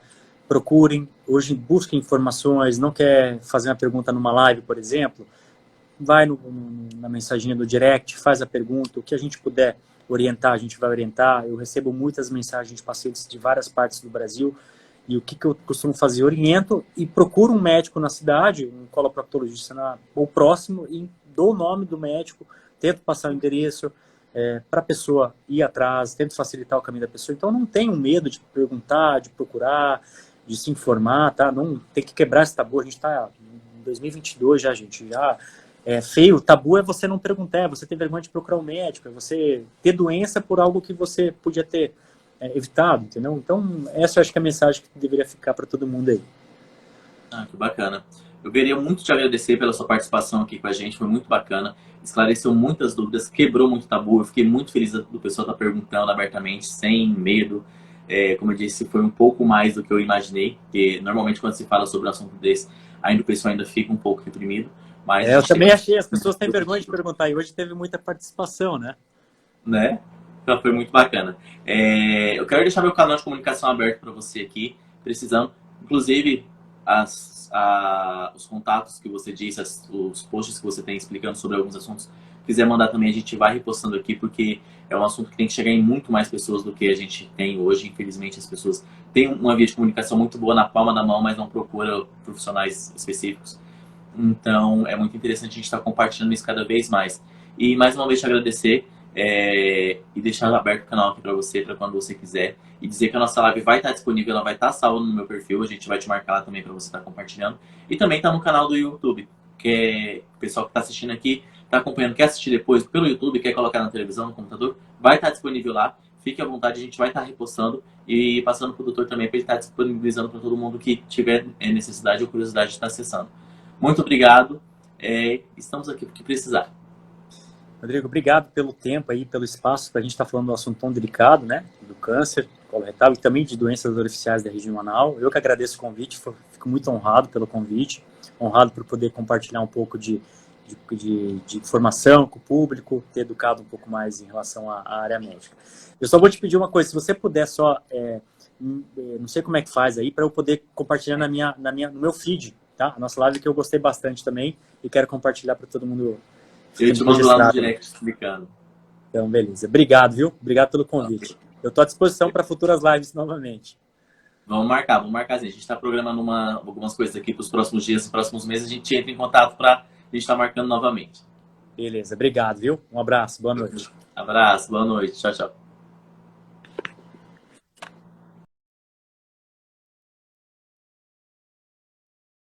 Procurem, hoje busquem informações, não quer fazer uma pergunta numa live, por exemplo, vai na mensaginha do direct, faz a pergunta, o que a gente puder orientar, a gente vai orientar. Eu recebo muitas mensagens de pacientes de várias partes do Brasil, e o que eu costumo fazer? Oriento e procuro um médico na cidade, um coloproctologista ou próximo, e dou o nome do médico, tento passar o endereço para a pessoa ir atrás, tento facilitar o caminho da pessoa. Então, não tenham medo de perguntar, de procurar, de se informar, tá? Não tem que quebrar esse tabu. A gente está em 2022 já, gente. Já é feio. O tabu é você não perguntar, é você ter vergonha de procurar um médico, é você ter doença por algo que você podia ter evitado, entendeu? Então, essa eu acho que é a mensagem que deveria ficar para todo mundo aí. Ah, que bacana. Eu queria muito te agradecer pela sua participação aqui com a gente, foi muito bacana, esclareceu muitas dúvidas, quebrou muito tabu, eu fiquei muito feliz do pessoal estar perguntando abertamente, sem medo. Como eu disse, foi um pouco mais do que eu imaginei, porque normalmente quando se fala sobre um assunto desse, ainda o pessoal ainda fica um pouco reprimido. Mas eu também achei, as pessoas têm vergonha de perguntar, e hoje teve muita participação, né? Né? Então foi muito bacana. Eu quero deixar meu canal de comunicação aberto para você aqui, precisando, inclusive os contatos que você disse, os posts que você tem explicando sobre alguns assuntos, quiser mandar também, a gente vai repostando aqui, porque é um assunto que tem que chegar em muito mais pessoas do que a gente tem hoje. Infelizmente, as pessoas têm uma via de comunicação muito boa na palma da mão, mas não procuram profissionais específicos. Então, é muito interessante a gente estar compartilhando isso cada vez mais. E mais uma vez te agradecer e deixar aberto o canal aqui para você, para quando você quiser. E dizer que a nossa live vai estar disponível, ela vai estar salva no meu perfil, a gente vai te marcar lá também para você estar compartilhando. E também está no canal do YouTube, que o pessoal que está assistindo aqui, está acompanhando, quer assistir depois pelo YouTube, quer colocar na televisão, no computador, vai estar disponível lá. Fique à vontade, a gente vai estar repostando e passando para o doutor também, para ele estar disponibilizando para todo mundo que tiver necessidade ou curiosidade de estar acessando. Muito obrigado, estamos aqui porque precisar. Rodrigo, obrigado pelo tempo aí, pelo espaço para a gente estar falando de um assunto tão delicado, né, do câncer. coloretal e também de doenças orificiais da região anal. Eu que agradeço o convite, fico muito honrado pelo convite, honrado por poder compartilhar um pouco de informação com o público, ter educado um pouco mais em relação à área médica. Eu só vou te pedir uma coisa, se você puder só, não sei como é que faz aí, para eu poder compartilhar no meu feed, tá? A nossa live que eu gostei bastante também e quero compartilhar para todo mundo. Eu te mando lá no direct explicando. Então, beleza. Obrigado, viu? Obrigado pelo convite. Eu estou à disposição para futuras lives novamente. Vamos marcar sim. A gente está programando algumas coisas aqui para os próximos dias, nos próximos meses, a gente entra em contato para a gente estar marcando novamente. Beleza, obrigado, viu? Um abraço, boa noite. Abraço, boa noite. Tchau, tchau.